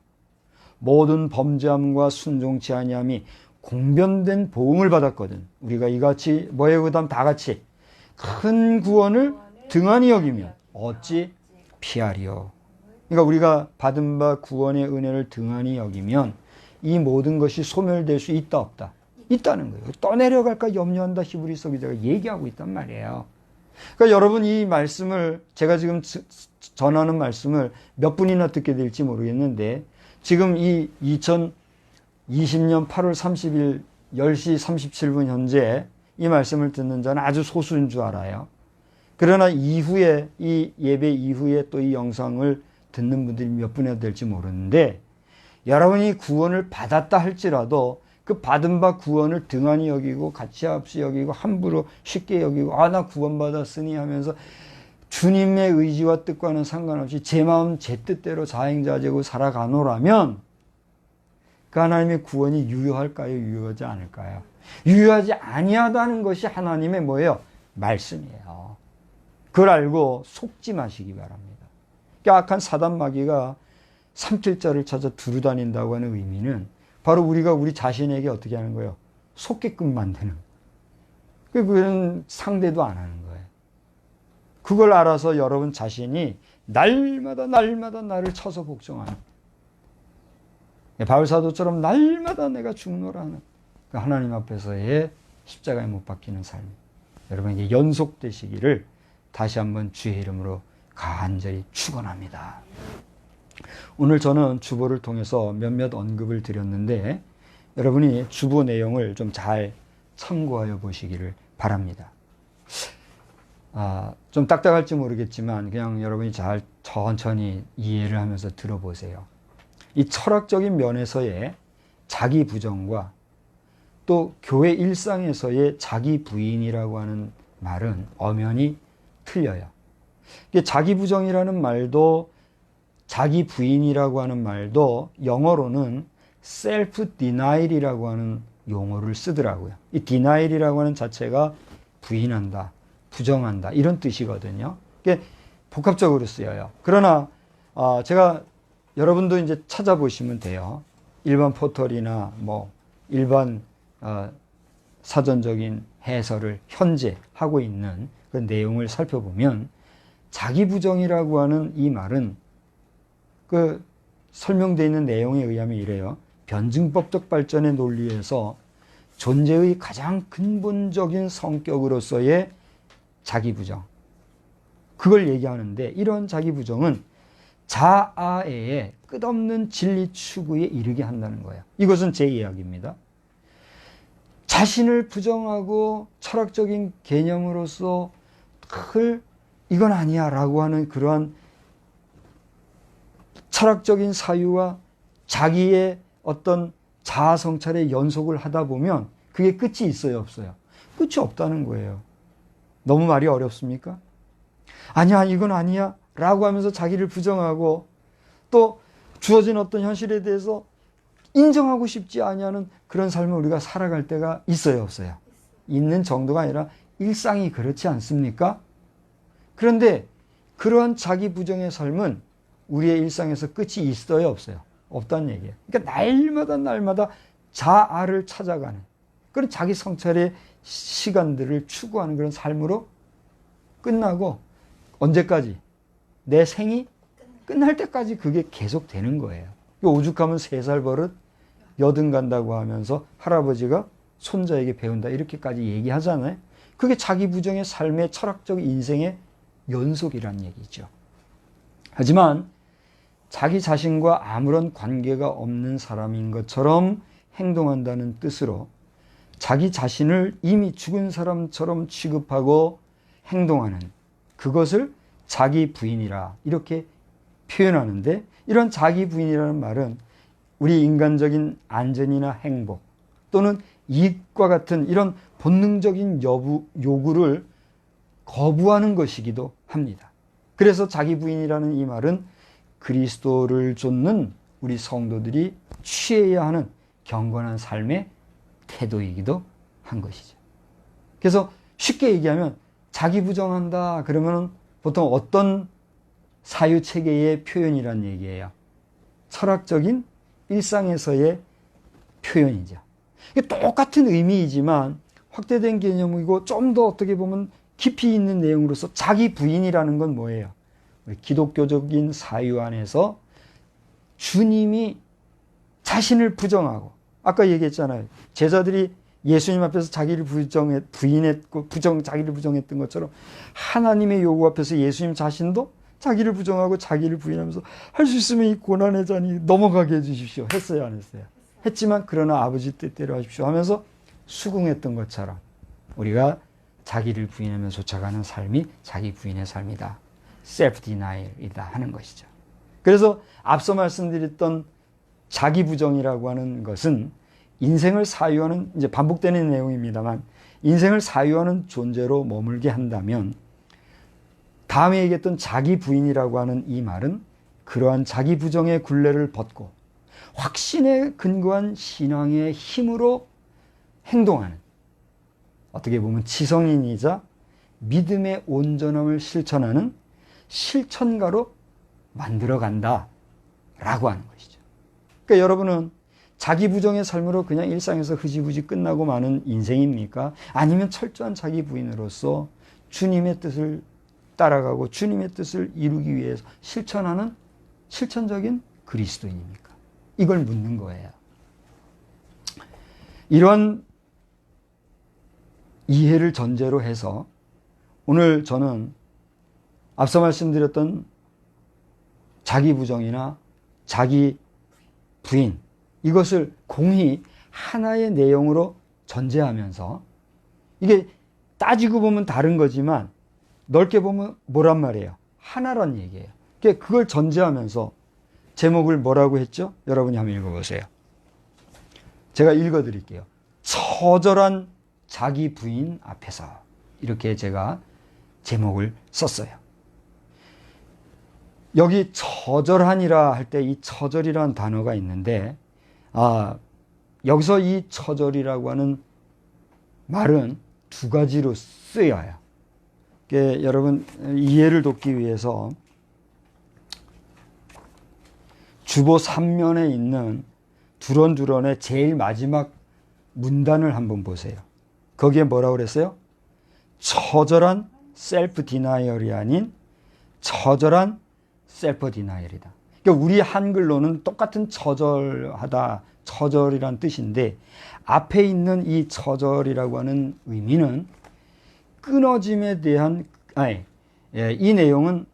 모든 범죄함과 순종치 아니함이 공변된 보응을 받았거든. 우리가 이같이 뭐예요? 그 다음 다 같이 큰 구원을 등한히 여기면 어찌 피하리요. 그러니까 우리가 받은 바 구원의 은혜를 등한히 여기면 이 모든 것이 소멸될 수 있다 없다? 있다는 거예요. 떠내려갈까 염려한다 히브리서 기자가 얘기하고 있단 말이에요. 그러니까 여러분 이 말씀을 제가 지금 전하는 말씀을 몇 분이나 듣게 될지 모르겠는데 지금 이 2020년 8월 30일 10시 37분 현재 이 말씀을 듣는 자는 아주 소수인 줄 알아요. 그러나 이후에 이 예배 이후에 또 이 영상을 듣는 분들이 몇 분이나 될지 모르는데 여러분이 구원을 받았다 할지라도 그 받은 바 구원을 등한히 여기고 가치없이 여기고 함부로 쉽게 여기고 나 구원받았으니 하면서 주님의 의지와 뜻과는 상관없이 제 마음 제 뜻대로 자행자재고 살아가노라면 그 하나님의 구원이 유효할까요? 유효하지 않을까요? 유효하지 아니하다는 것이 하나님의 뭐예요? 말씀이에요. 그걸 알고 속지 마시기 바랍니다. 악한 사단 마귀가 삼킬자를 찾아 두루다닌다고 하는 의미는 바로 우리가 우리 자신에게 어떻게 하는 거예요? 속게끔 만드는. 그건 상대도 안 하는 거예요. 그걸 알아서 여러분 자신이 날마다 나를 쳐서 복종하는, 바울사도처럼 날마다 내가 죽노라 하는 그 하나님 앞에서의 십자가에 못 박히는 삶, 여러분에게 연속되시기를 다시 한번 주의 이름으로 간절히 축원합니다. 오늘 저는 주보를 통해서 몇몇 언급을 드렸는데 여러분이 주보 내용을 좀 잘 참고하여 보시기를 바랍니다. 좀 딱딱할지 모르겠지만 그냥 여러분이 잘 천천히 이해를 하면서 들어보세요. 이 철학적인 면에서의 자기 부정과 또 교회 일상에서의 자기 부인이라고 하는 말은 엄연히 틀려요. 자기 부정이라는 말도 자기 부인이라고 하는 말도 영어로는 self denial이라고 하는 용어를 쓰더라고요. 이 denial이라고 하는 자체가 부인한다, 부정한다 이런 뜻이거든요. 이게 복합적으로 쓰여요. 그러나 제가 여러분도 이제 찾아보시면 돼요. 일반 포털이나 뭐 일반 사전적인 해설을 현재 하고 있는 그 내용을 살펴보면 자기 부정이라고 하는 이 말은 그 설명되어 있는 내용에 의하면 이래요. 변증법적 발전의 논리에서 존재의 가장 근본적인 성격으로서의 자기 부정, 그걸 얘기하는데 이런 자기 부정은 자아의 끝없는 진리 추구에 이르게 한다는 거예요. 이것은 제 이야기입니다. 자신을 부정하고 철학적인 개념으로서 이건 아니야 라고 하는 그러한 철학적인 사유와 자기의 어떤 자아 성찰의 연속을 하다 보면 그게 끝이 있어요, 없어요? 끝이 없다는 거예요. 너무 말이 어렵습니까? 아니야, 이건 아니야 라고 하면서 자기를 부정하고 또 주어진 어떤 현실에 대해서 인정하고 싶지 아니하는 그런 삶을 우리가 살아갈 때가 있어요, 없어요? 있는 정도가 아니라 일상이 그렇지 않습니까? 그런데 그러한 자기 부정의 삶은 우리의 일상에서 끝이 있어요, 없어요? 없다는 얘기예요. 그러니까 날마다 자아를 찾아가는 그런 자기 성찰의 시간들을 추구하는 그런 삶으로 끝나고 언제까지? 내 생이 끝날 때까지 그게 계속 되는 거예요. 오죽하면 3살 버릇 여든 간다고 하면서 할아버지가 손자에게 배운다 이렇게까지 얘기하잖아요. 그게 자기 부정의 삶의 철학적 인생의 연속이란 얘기죠. 하지만 자기 자신과 아무런 관계가 없는 사람인 것처럼 행동한다는 뜻으로 자기 자신을 이미 죽은 사람처럼 취급하고 행동하는 그것을 자기 부인이라 이렇게 표현하는데, 이런 자기 부인이라는 말은 우리 인간적인 안전이나 행복 또는 이익과 같은 이런 본능적인 요구를 거부하는 것이기도 합니다. 그래서 자기 부인이라는 이 말은 그리스도를 좇는 우리 성도들이 취해야 하는 경건한 삶의 태도이기도 한 것이죠. 그래서 쉽게 얘기하면 자기 부정한다 그러면 보통 어떤 사유체계의 표현이란 얘기예요? 철학적인 일상에서의 표현이죠. 똑같은 의미이지만 확대된 개념이고 좀 더 어떻게 보면 깊이 있는 내용으로서 자기 부인이라는 건 뭐예요? 우리 기독교적인 사유 안에서 주님이 자신을 부정하고, 아까 얘기했잖아요. 제자들이 예수님 앞에서 자기를 자기를 부정했던 것처럼 하나님의 요구 앞에서 예수님 자신도 자기를 부정하고 자기를 부인하면서 할 수 있으면 이 고난의 잔이 넘어가게 해주십시오. 했어요, 안 했어요? 했지만 그러나 아버지 뜻대로 하십시오 하면서 수긍했던 것처럼 우리가 자기를 부인하며 쫓아가는 삶이 자기 부인의 삶이다. 셀프 디나일이다 하는 것이죠. 그래서 앞서 말씀드렸던 자기 부정이라고 하는 것은 인생을 사유하는, 이제 반복되는 내용입니다만, 인생을 사유하는 존재로 머물게 한다면 다음에 얘기했던 자기 부인이라고 하는 이 말은 그러한 자기 부정의 굴레를 벗고 확신에 근거한 신앙의 힘으로 행동하는, 어떻게 보면 지성인이자 믿음의 온전함을 실천하는 실천가로 만들어간다 라고 하는 것이죠. 그러니까 여러분은 자기 부정의 삶으로 그냥 일상에서 흐지부지 끝나고 마는 인생입니까? 아니면 철저한 자기 부인으로서 주님의 뜻을 따라가고 주님의 뜻을 이루기 위해서 실천하는 실천적인 그리스도인입니까? 이걸 묻는 거예요. 이런 이해를 전제로 해서 오늘 저는 앞서 말씀드렸던 자기 부정이나 자기 부인, 이것을 공히 하나의 내용으로 전제하면서, 이게 따지고 보면 다른 거지만 넓게 보면 뭐란 말이에요? 하나란 얘기예요. 그걸 전제하면서 제목을 뭐라고 했죠? 여러분이 한번 읽어보세요. 제가 읽어드릴게요. 처절한 자기 부인 앞에서, 이렇게 제가 제목을 썼어요. 여기 처절하니라 할 때 이 처절이라는 단어가 있는데, 여기서 이 처절이라고 하는 말은 두 가지로 쓰여요. 여러분 이해를 돕기 위해서 주보 3면에 있는 두런두런의 제일 마지막 문단을 한번 보세요. 거기에 뭐라고 그랬어요? 처절한 셀프 디나이얼이 아닌 처절한 셀프 디나이얼이다. 그러니까 우리 한글로는 똑같은 처절하다, 처절이란 뜻인데 앞에 있는 이 처절이라고 하는 의미는 끊어짐에 대한, 이 내용은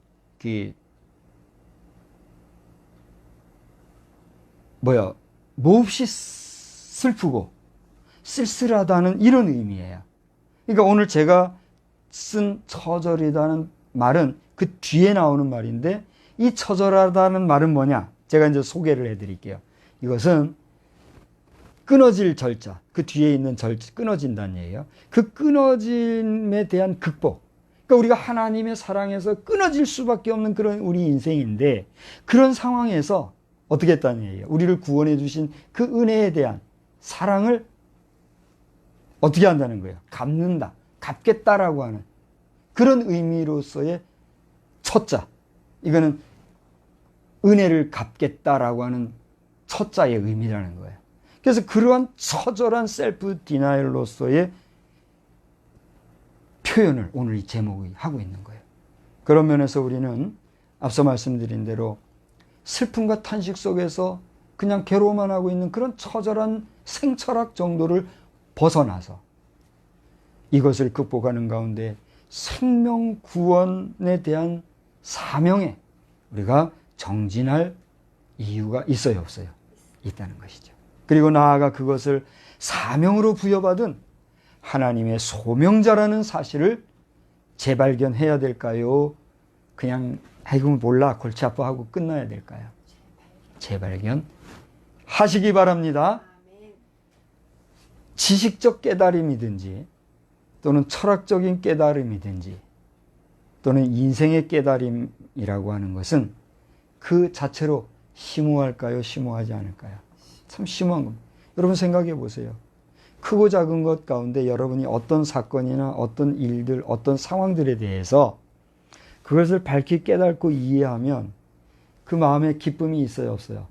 몹시 슬프고 쓸쓸하다는 이런 의미예요. 그러니까 오늘 제가 쓴 처절이라는 말은 그 뒤에 나오는 말인데, 이 처절하다는 말은 뭐냐? 제가 이제 소개를 해드릴게요. 이것은 끊어질 절자, 그 뒤에 있는 절자, 끊어진다는 얘기예요. 그 끊어짐에 대한 극복. 그러니까 우리가 하나님의 사랑에서 끊어질 수밖에 없는 그런 우리 인생인데, 그런 상황에서 어떻게 했다는 얘기예요? 우리를 구원해 주신 그 은혜에 대한 사랑을 어떻게 한다는 거예요? 갚는다, 갚겠다라고 하는 그런 의미로서의 첫자. 이거는 은혜를 갚겠다라고 하는 첫자의 의미라는 거예요. 그래서 그러한 처절한 셀프 디나일로서의 표현을 오늘 이 제목이 하고 있는 거예요. 그런 면에서 우리는 앞서 말씀드린 대로 슬픔과 탄식 속에서 그냥 괴로워만 하고 있는 그런 처절한 생철학 정도를 벗어나서 이것을 극복하는 가운데 생명 구원에 대한 사명에 우리가 정진할 이유가 있어요, 없어요? 있다는 것이죠. 그리고 나아가 그것을 사명으로 부여받은 하나님의 소명자라는 사실을 재발견해야 될까요? 그냥 아이고 몰라 골치 아파하고 끝나야 될까요? 재발견하시기 바랍니다. 지식적 깨달음이든지 또는 철학적인 깨달음이든지 또는 인생의 깨달음이라고 하는 것은 그 자체로 심오할까요? 심오하지 않을까요? 참 심오한 겁니다. 여러분 생각해 보세요. 크고 작은 것 가운데 여러분이 어떤 사건이나 어떤 일들, 어떤 상황들에 대해서 그것을 밝히 깨닫고 이해하면 그 마음에 기쁨이 있어요, 없어요?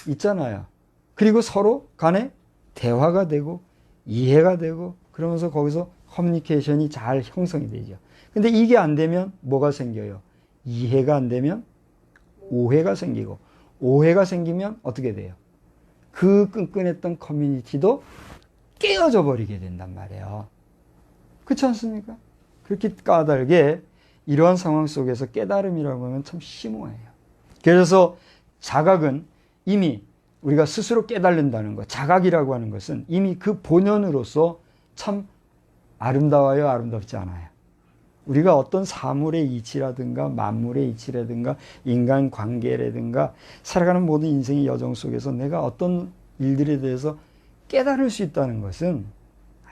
있잖아요. 그리고 서로 간에 대화가 되고 이해가 되고 그러면서 거기서 커뮤니케이션이 잘 형성이 되죠. 근데 이게 안 되면 뭐가 생겨요? 이해가 안 되면 오해가 생기고, 오해가 생기면 어떻게 돼요? 그 끈끈했던 커뮤니티도 깨어져 버리게 된단 말이에요. 그렇지 않습니까? 그렇게 까닭에 이러한 상황 속에서 깨달음이라고 하면 참 심오해요. 그래서 자각은 이미 우리가 스스로 깨달는다는 것, 자각이라고 하는 것은 이미 그 본연으로서 참 아름다워요, 아름답지 않아요. 우리가 어떤 사물의 이치라든가 만물의 이치라든가 인간 관계라든가 살아가는 모든 인생의 여정 속에서 내가 어떤 일들에 대해서 깨달을 수 있다는 것은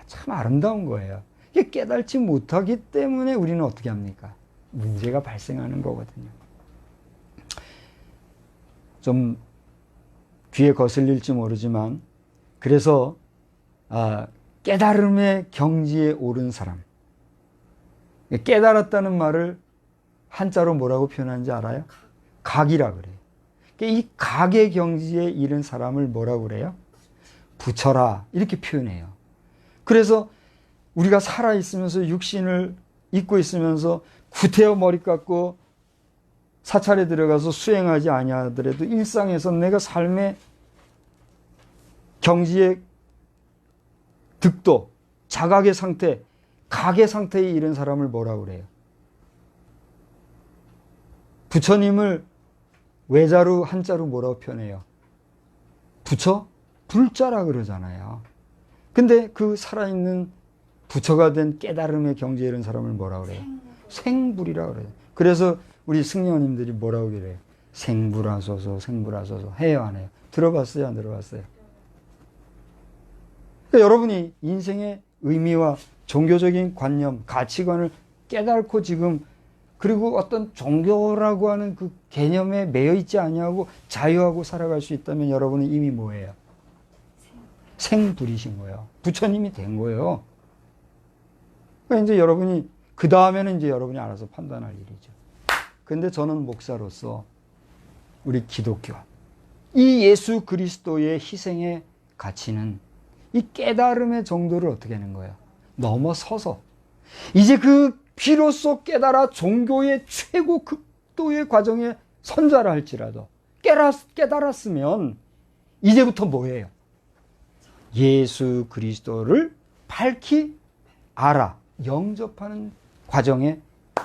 참 아름다운 거예요. 이게 깨달지 못하기 때문에 우리는 어떻게 합니까? 문제가 발생하는 거거든요. 좀 귀에 거슬릴지 모르지만 그래서 깨달음의 경지에 오른 사람, 깨달았다는 말을 한자로 뭐라고 표현하는지 알아요? 각이라 그래요. 이 각의 경지에 이른 사람을 뭐라고 그래요? 부처라 이렇게 표현해요. 그래서 우리가 살아있으면서 육신을 입고 있으면서 구태여 머리 깎고 사찰에 들어가서 수행하지 아니하더라도 일상에서 내가 삶의 경지의 득도, 자각의 상태, 각의 상태에 이른 사람을 뭐라고 그래요? 부처님을 외자로 한자로 뭐라고 표현해요? 부처? 불자라 그러잖아요. 근데 그 살아있는 부처가 된 깨달음의 경지에 이른 사람을 뭐라고 그래요? 생불이라 그래요. 그래서 우리 승려님들이 뭐라고 그래요? 생불하소서, 생불하소서 해요, 안 해요? 들어봤어요, 안 들어봤어요? 그러니까 여러분이 인생의 의미와 종교적인 관념, 가치관을 깨닫고 지금 그리고 어떤 종교라고 하는 그 개념에 매여 있지 아니하고 자유하고 살아갈 수 있다면 여러분은 이미 뭐예요? 생불이신 거예요. 부처님이 된 거예요. 그러니까 이제 여러분이 그 다음에는 이제 여러분이 알아서 판단할 일이죠. 근데 저는 목사로서 우리 기독교, 이 예수 그리스도의 희생의 가치는 이 깨달음의 정도를 어떻게 하는 거예요? 넘어서서 이제 그 비로소 깨달아 종교의 최고 극도의 과정에 선자라 할지라도 깨달았으면 이제부터 뭐예요? 예수 그리스도를 밝히 알아 영접하는 과정에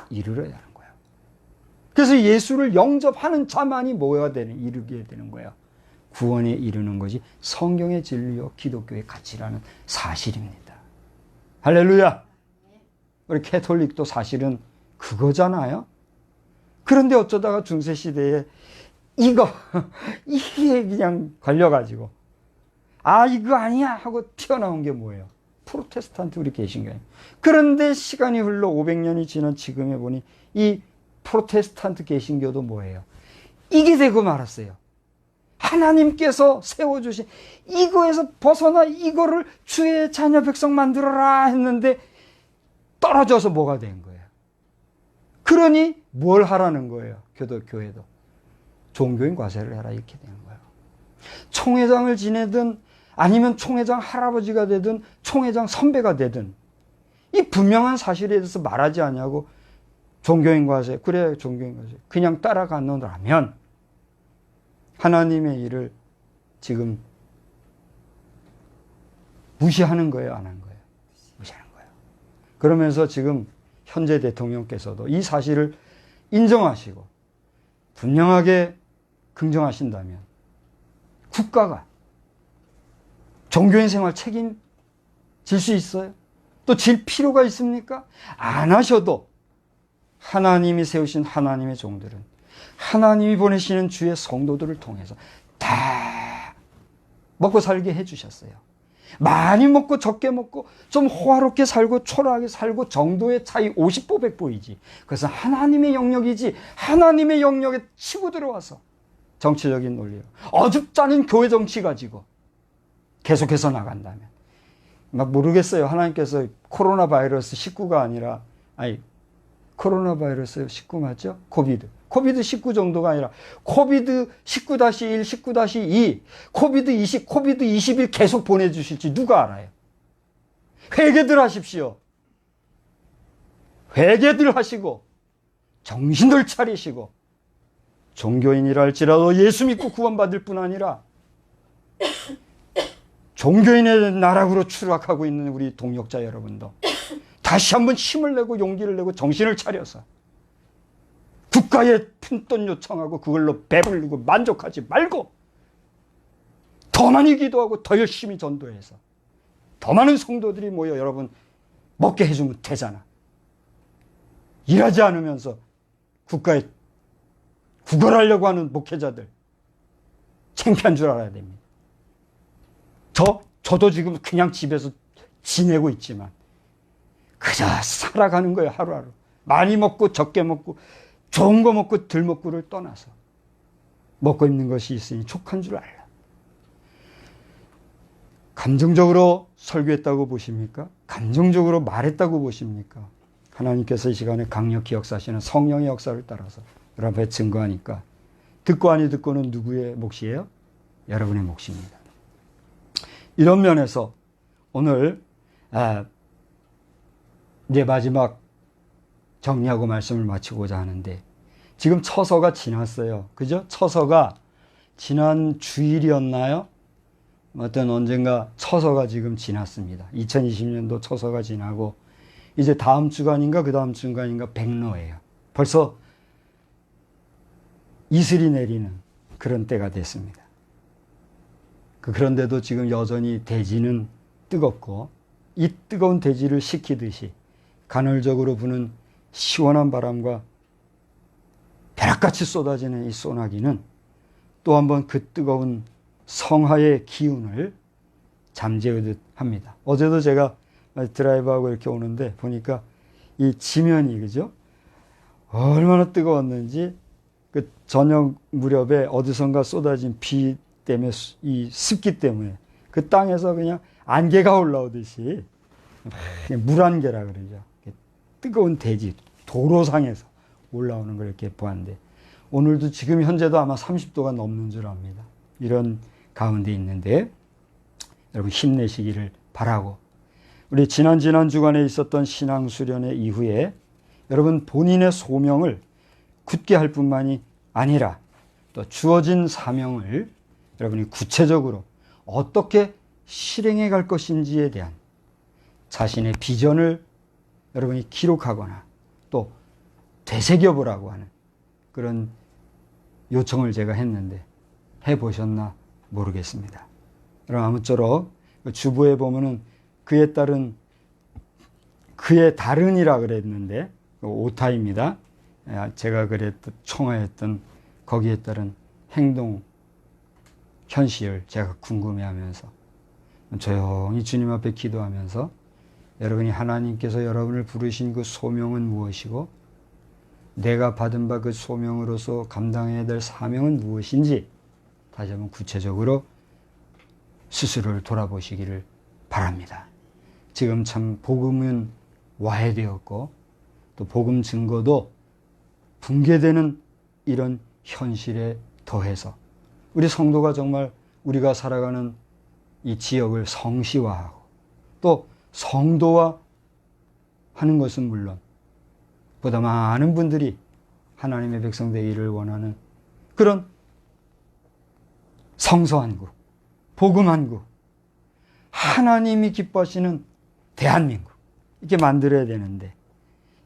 이르러야 하는 거예요. 그래서 예수를 영접하는 자만이 이르게 되는 거예요. 구원에 이르는 것이 성경의 진리요 기독교의 가치라는 사실입니다. 할렐루야. 우리 캐톨릭도 사실은 그거잖아요. 그런데 어쩌다가 중세시대에 이게 그냥 걸려가지고 이거 아니야 하고 튀어나온 게 뭐예요? 프로테스탄트 우리 개신교예요. 그런데 시간이 흘러 500년이 지난 지금에 보니 이 프로테스탄트 개신교도 뭐예요? 이게 되고 말았어요. 하나님께서 세워주신 이거에서 벗어나 이거를 주의 자녀 백성 만들어라 했는데 떨어져서 뭐가 된 거예요? 그러니 뭘 하라는 거예요? 교회도. 종교인 과세를 해라 이렇게 된 거예요. 총회장을 지내든 아니면 총회장 할아버지가 되든 총회장 선배가 되든 이 분명한 사실에 대해서 말하지 않냐고 종교인 과세, 그래 종교인 과세 그냥 따라가노라면 하나님의 일을 지금 무시하는 거예요, 안 한 거예요? 무시하는 거예요. 그러면서 지금 현재 대통령께서도 이 사실을 인정하시고 분명하게 긍정하신다면 국가가 종교인 생활 책임질 수 있어요? 또 질 필요가 있습니까? 안 하셔도 하나님이 세우신 하나님의 종들은 하나님이 보내시는 주의 성도들을 통해서 다 먹고 살게 해주셨어요. 많이 먹고 적게 먹고 좀 호화롭게 살고 초라하게 살고 정도의 차이 50보 100보이지. 그래서 하나님의 영역이지 하나님의 영역에 치고 들어와서 정치적인 논리로 어줍지 않은 교회 정치 가지고 계속해서 나간다면 막 모르겠어요. 하나님께서 코로나 바이러스 19가 아니라 코로나 바이러스 19 맞죠? 코비드 19 정도가 아니라 코비드 19-1, 19-2, 코비드 20, 코비드 21 계속 보내주실지 누가 알아요? 회개들 하십시오. 회개들 하시고 정신들 차리시고 종교인이라 할지라도 예수 믿고 구원받을 뿐 아니라 종교인의 나락으로 추락하고 있는 우리 동역자 여러분도 다시 한번 힘을 내고 용기를 내고 정신을 차려서 국가에 푼돈 요청하고 그걸로 배부르고 만족하지 말고 더 많이 기도하고 더 열심히 전도해서 더 많은 성도들이 모여 여러분 먹게 해주면 되잖아. 일하지 않으면서 국가에 구걸하려고 하는 목회자들 창피한 줄 알아야 됩니다. 저도 지금 그냥 집에서 지내고 있지만 그저 살아가는 거예요. 하루하루. 많이 먹고 적게 먹고 좋은 거 먹고 덜 먹고를 떠나서 먹고 있는 것이 있으니 족한 줄 알라. 감정적으로 설교했다고 보십니까? 감정적으로 말했다고 보십니까? 하나님께서 이 시간에 강력히 역사하시는 성령의 역사를 따라서 여러분 앞에 증거하니까 듣고 아니 듣고는 누구의 몫이에요? 여러분의 몫입니다. 이런 면에서 오늘 이제 마지막 정리하고 말씀을 마치고자 하는데 지금 처서가 지났어요. 그죠? 처서가 지난 주일이었나요? 어떤 언젠가 처서가 지금 지났습니다. 2020년도 처서가 지나고 이제 다음 주간인가 그 다음 주간인가 백로예요. 벌써 이슬이 내리는 그런 때가 됐습니다. 그런데도 지금 여전히 대지는 뜨겁고 이 뜨거운 대지를 식히듯이 간헐적으로 부는 시원한 바람과 벼락같이 쏟아지는 이 소나기는 또 한번 그 뜨거운 성화의 기운을 잠재우듯 합니다. 어제도 제가 드라이브하고 이렇게 오는데 보니까 이 지면이 그죠? 얼마나 뜨거웠는지 그 저녁 무렵에 어디선가 쏟아진 비 때문에 이 습기 때문에 그 땅에서 그냥 안개가 올라오듯이 물안개라 그러죠. 뜨거운 대지 도로상에서 올라오는 걸 이렇게 보았는데 오늘도 지금 현재도 아마 30도가 넘는 줄 압니다. 이런 가운데 있는데 여러분 힘내시기를 바라고 우리 지난 주간에 있었던 신앙수련회 이후에 여러분 본인의 소명을 굳게 할 뿐만이 아니라 또 주어진 사명을 여러분이 구체적으로 어떻게 실행해 갈 것인지에 대한 자신의 비전을 여러분이 기록하거나 또 되새겨보라고 하는 그런 요청을 제가 했는데 해보셨나 모르겠습니다. 여러분 아무쪼록 주보에 보면은 그에 다른이라 그랬는데 오타입니다. 제가 총화했던 거기에 따른 행동 현실을 제가 궁금해하면서 조용히 주님 앞에 기도하면서 여러분이 하나님께서 여러분을 부르신 그 소명은 무엇이고 내가 받은 바 그 소명으로서 감당해야 될 사명은 무엇인지 다시 한번 구체적으로 스스로를 돌아보시기를 바랍니다. 지금 참 복음은 와해되었고 또 복음 증거도 붕괴되는 이런 현실에 더해서 우리 성도가 정말 우리가 살아가는 이 지역을 성시화하고 또 성도화 하는 것은 물론 보다 많은 분들이 하나님의 백성 되기를 원하는 그런 성서한국, 복음한국, 하나님이 기뻐하시는 대한민국 이렇게 만들어야 되는데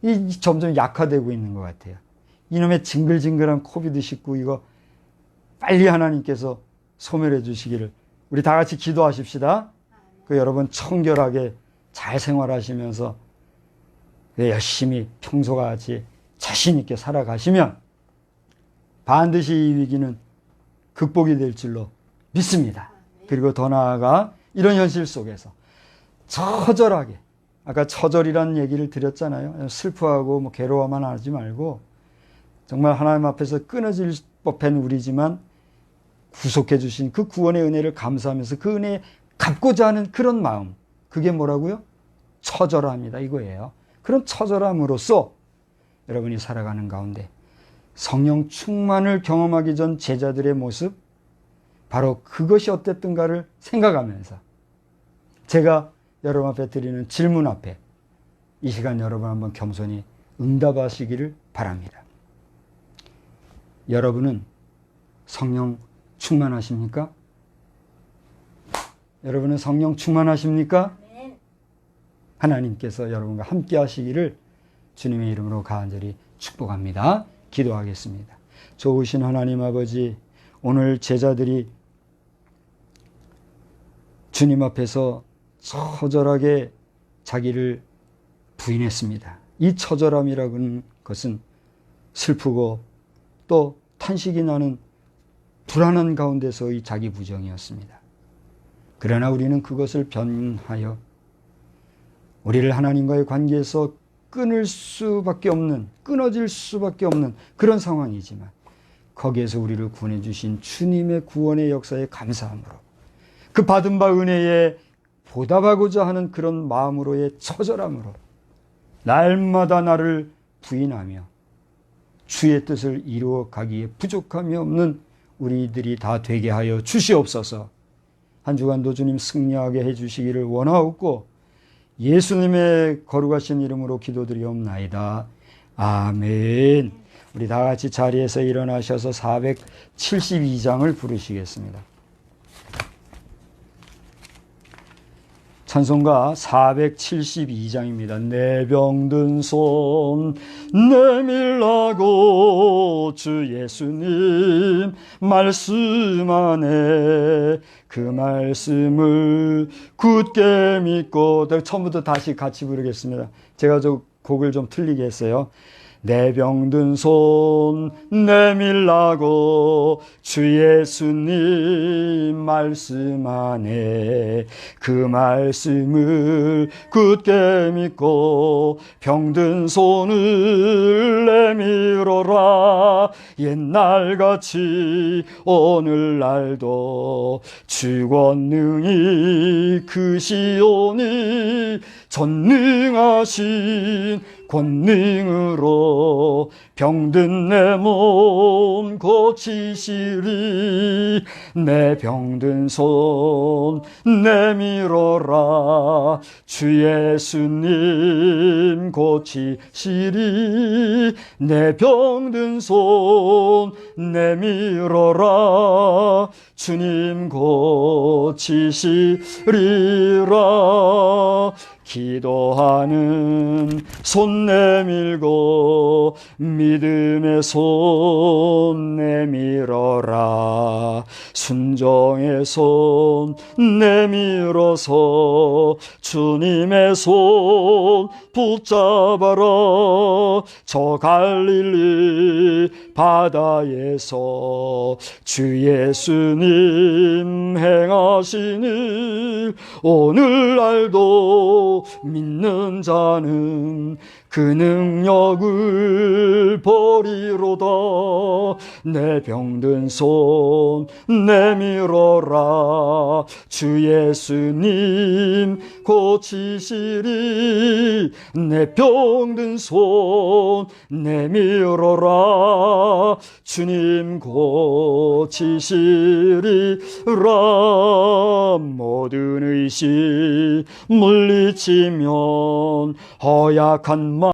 이 점점 약화되고 있는 것 같아요. 이놈의 징글징글한 코비드19 이거 빨리 하나님께서 소멸해 주시기를 우리 다 같이 기도하십시다. 그 여러분 청결하게 잘 생활하시면서 열심히 평소와 같이 자신 있게 살아가시면 반드시 이 위기는 극복이 될 줄로 믿습니다. 그리고 더 나아가 이런 현실 속에서 처절하게 아까 처절이라는 얘기를 드렸잖아요. 슬퍼하고 뭐 괴로워만 하지 말고 정말 하나님 앞에서 끊어질 법한 우리지만 구속해 주신 그 구원의 은혜를 감사하면서 그 은혜에 갚고자 하는 그런 마음 그게 뭐라고요? 처절합니다. 이거예요. 그런 처절함으로써 여러분이 살아가는 가운데 성령 충만을 경험하기 전 제자들의 모습 바로 그것이 어땠던가를 생각하면서 제가 여러분 앞에 드리는 질문 앞에 이 시간 여러분 한번 겸손히 응답하시기를 바랍니다. 여러분은 성령 충만하십니까? 여러분은 성령 충만하십니까? 하나님께서 여러분과 함께 하시기를 주님의 이름으로 간절히 축복합니다. 기도하겠습니다. 좋으신 하나님 아버지, 오늘 제자들이 주님 앞에서 처절하게 자기를 부인했습니다. 이 처절함이라고 하는 것은 슬프고 또 탄식이 나는 불안한 가운데서의 자기 부정이었습니다. 그러나 우리는 그것을 변하여 우리를 하나님과의 관계에서 끊어질 수밖에 없는 그런 상황이지만 거기에서 우리를 구원해 주신 주님의 구원의 역사에 감사함으로 그 받은 바 은혜에 보답하고자 하는 그런 마음으로의 처절함으로 날마다 나를 부인하며 주의 뜻을 이루어 가기에 부족함이 없는 우리들이 다 되게 하여 주시옵소서. 한 주간도 주님 승리하게 해주시기를 원하옵고 예수님의 거룩하신 이름으로 기도드리옵나이다. 아멘. 우리 다 같이 자리에서 일어나셔서 472장을 부르시겠습니다. 찬송가 472장입니다. 내 병든 손 내밀라고 주 예수님 말씀 안에 그 말씀을 굳게 믿고, 처음부터 다시 같이 부르겠습니다. 제가 저 곡을 좀 틀리게 했어요. 내 병든 손 내밀라고 주 예수님 말씀 안에 그 말씀을 굳게 믿고 병든 손을 내밀어라. 옛날같이 오늘날도 주 권능이 크시오니 전능하신 권능으로 병든 내 몸 고치시리. 내 병든 손 내밀어라. 주 예수님 고치시리. 내 병든 손 내밀어라. 주님 고치시리라. 기도하는 손 내밀고 믿음의 손 내밀어라. 순종의 손 내밀어서 주님의 손 붙잡아라. 저 갈릴리 바다에서 주 예수님 행하신 일 오늘날도 믿는 자는 그 능력을 버리로다. 내 병든 손 내밀어라. 주 예수님 고치시리. 내 병든 손 내밀어라. 주님 고치시리라. 모든 의심 물리치면 허약한 마음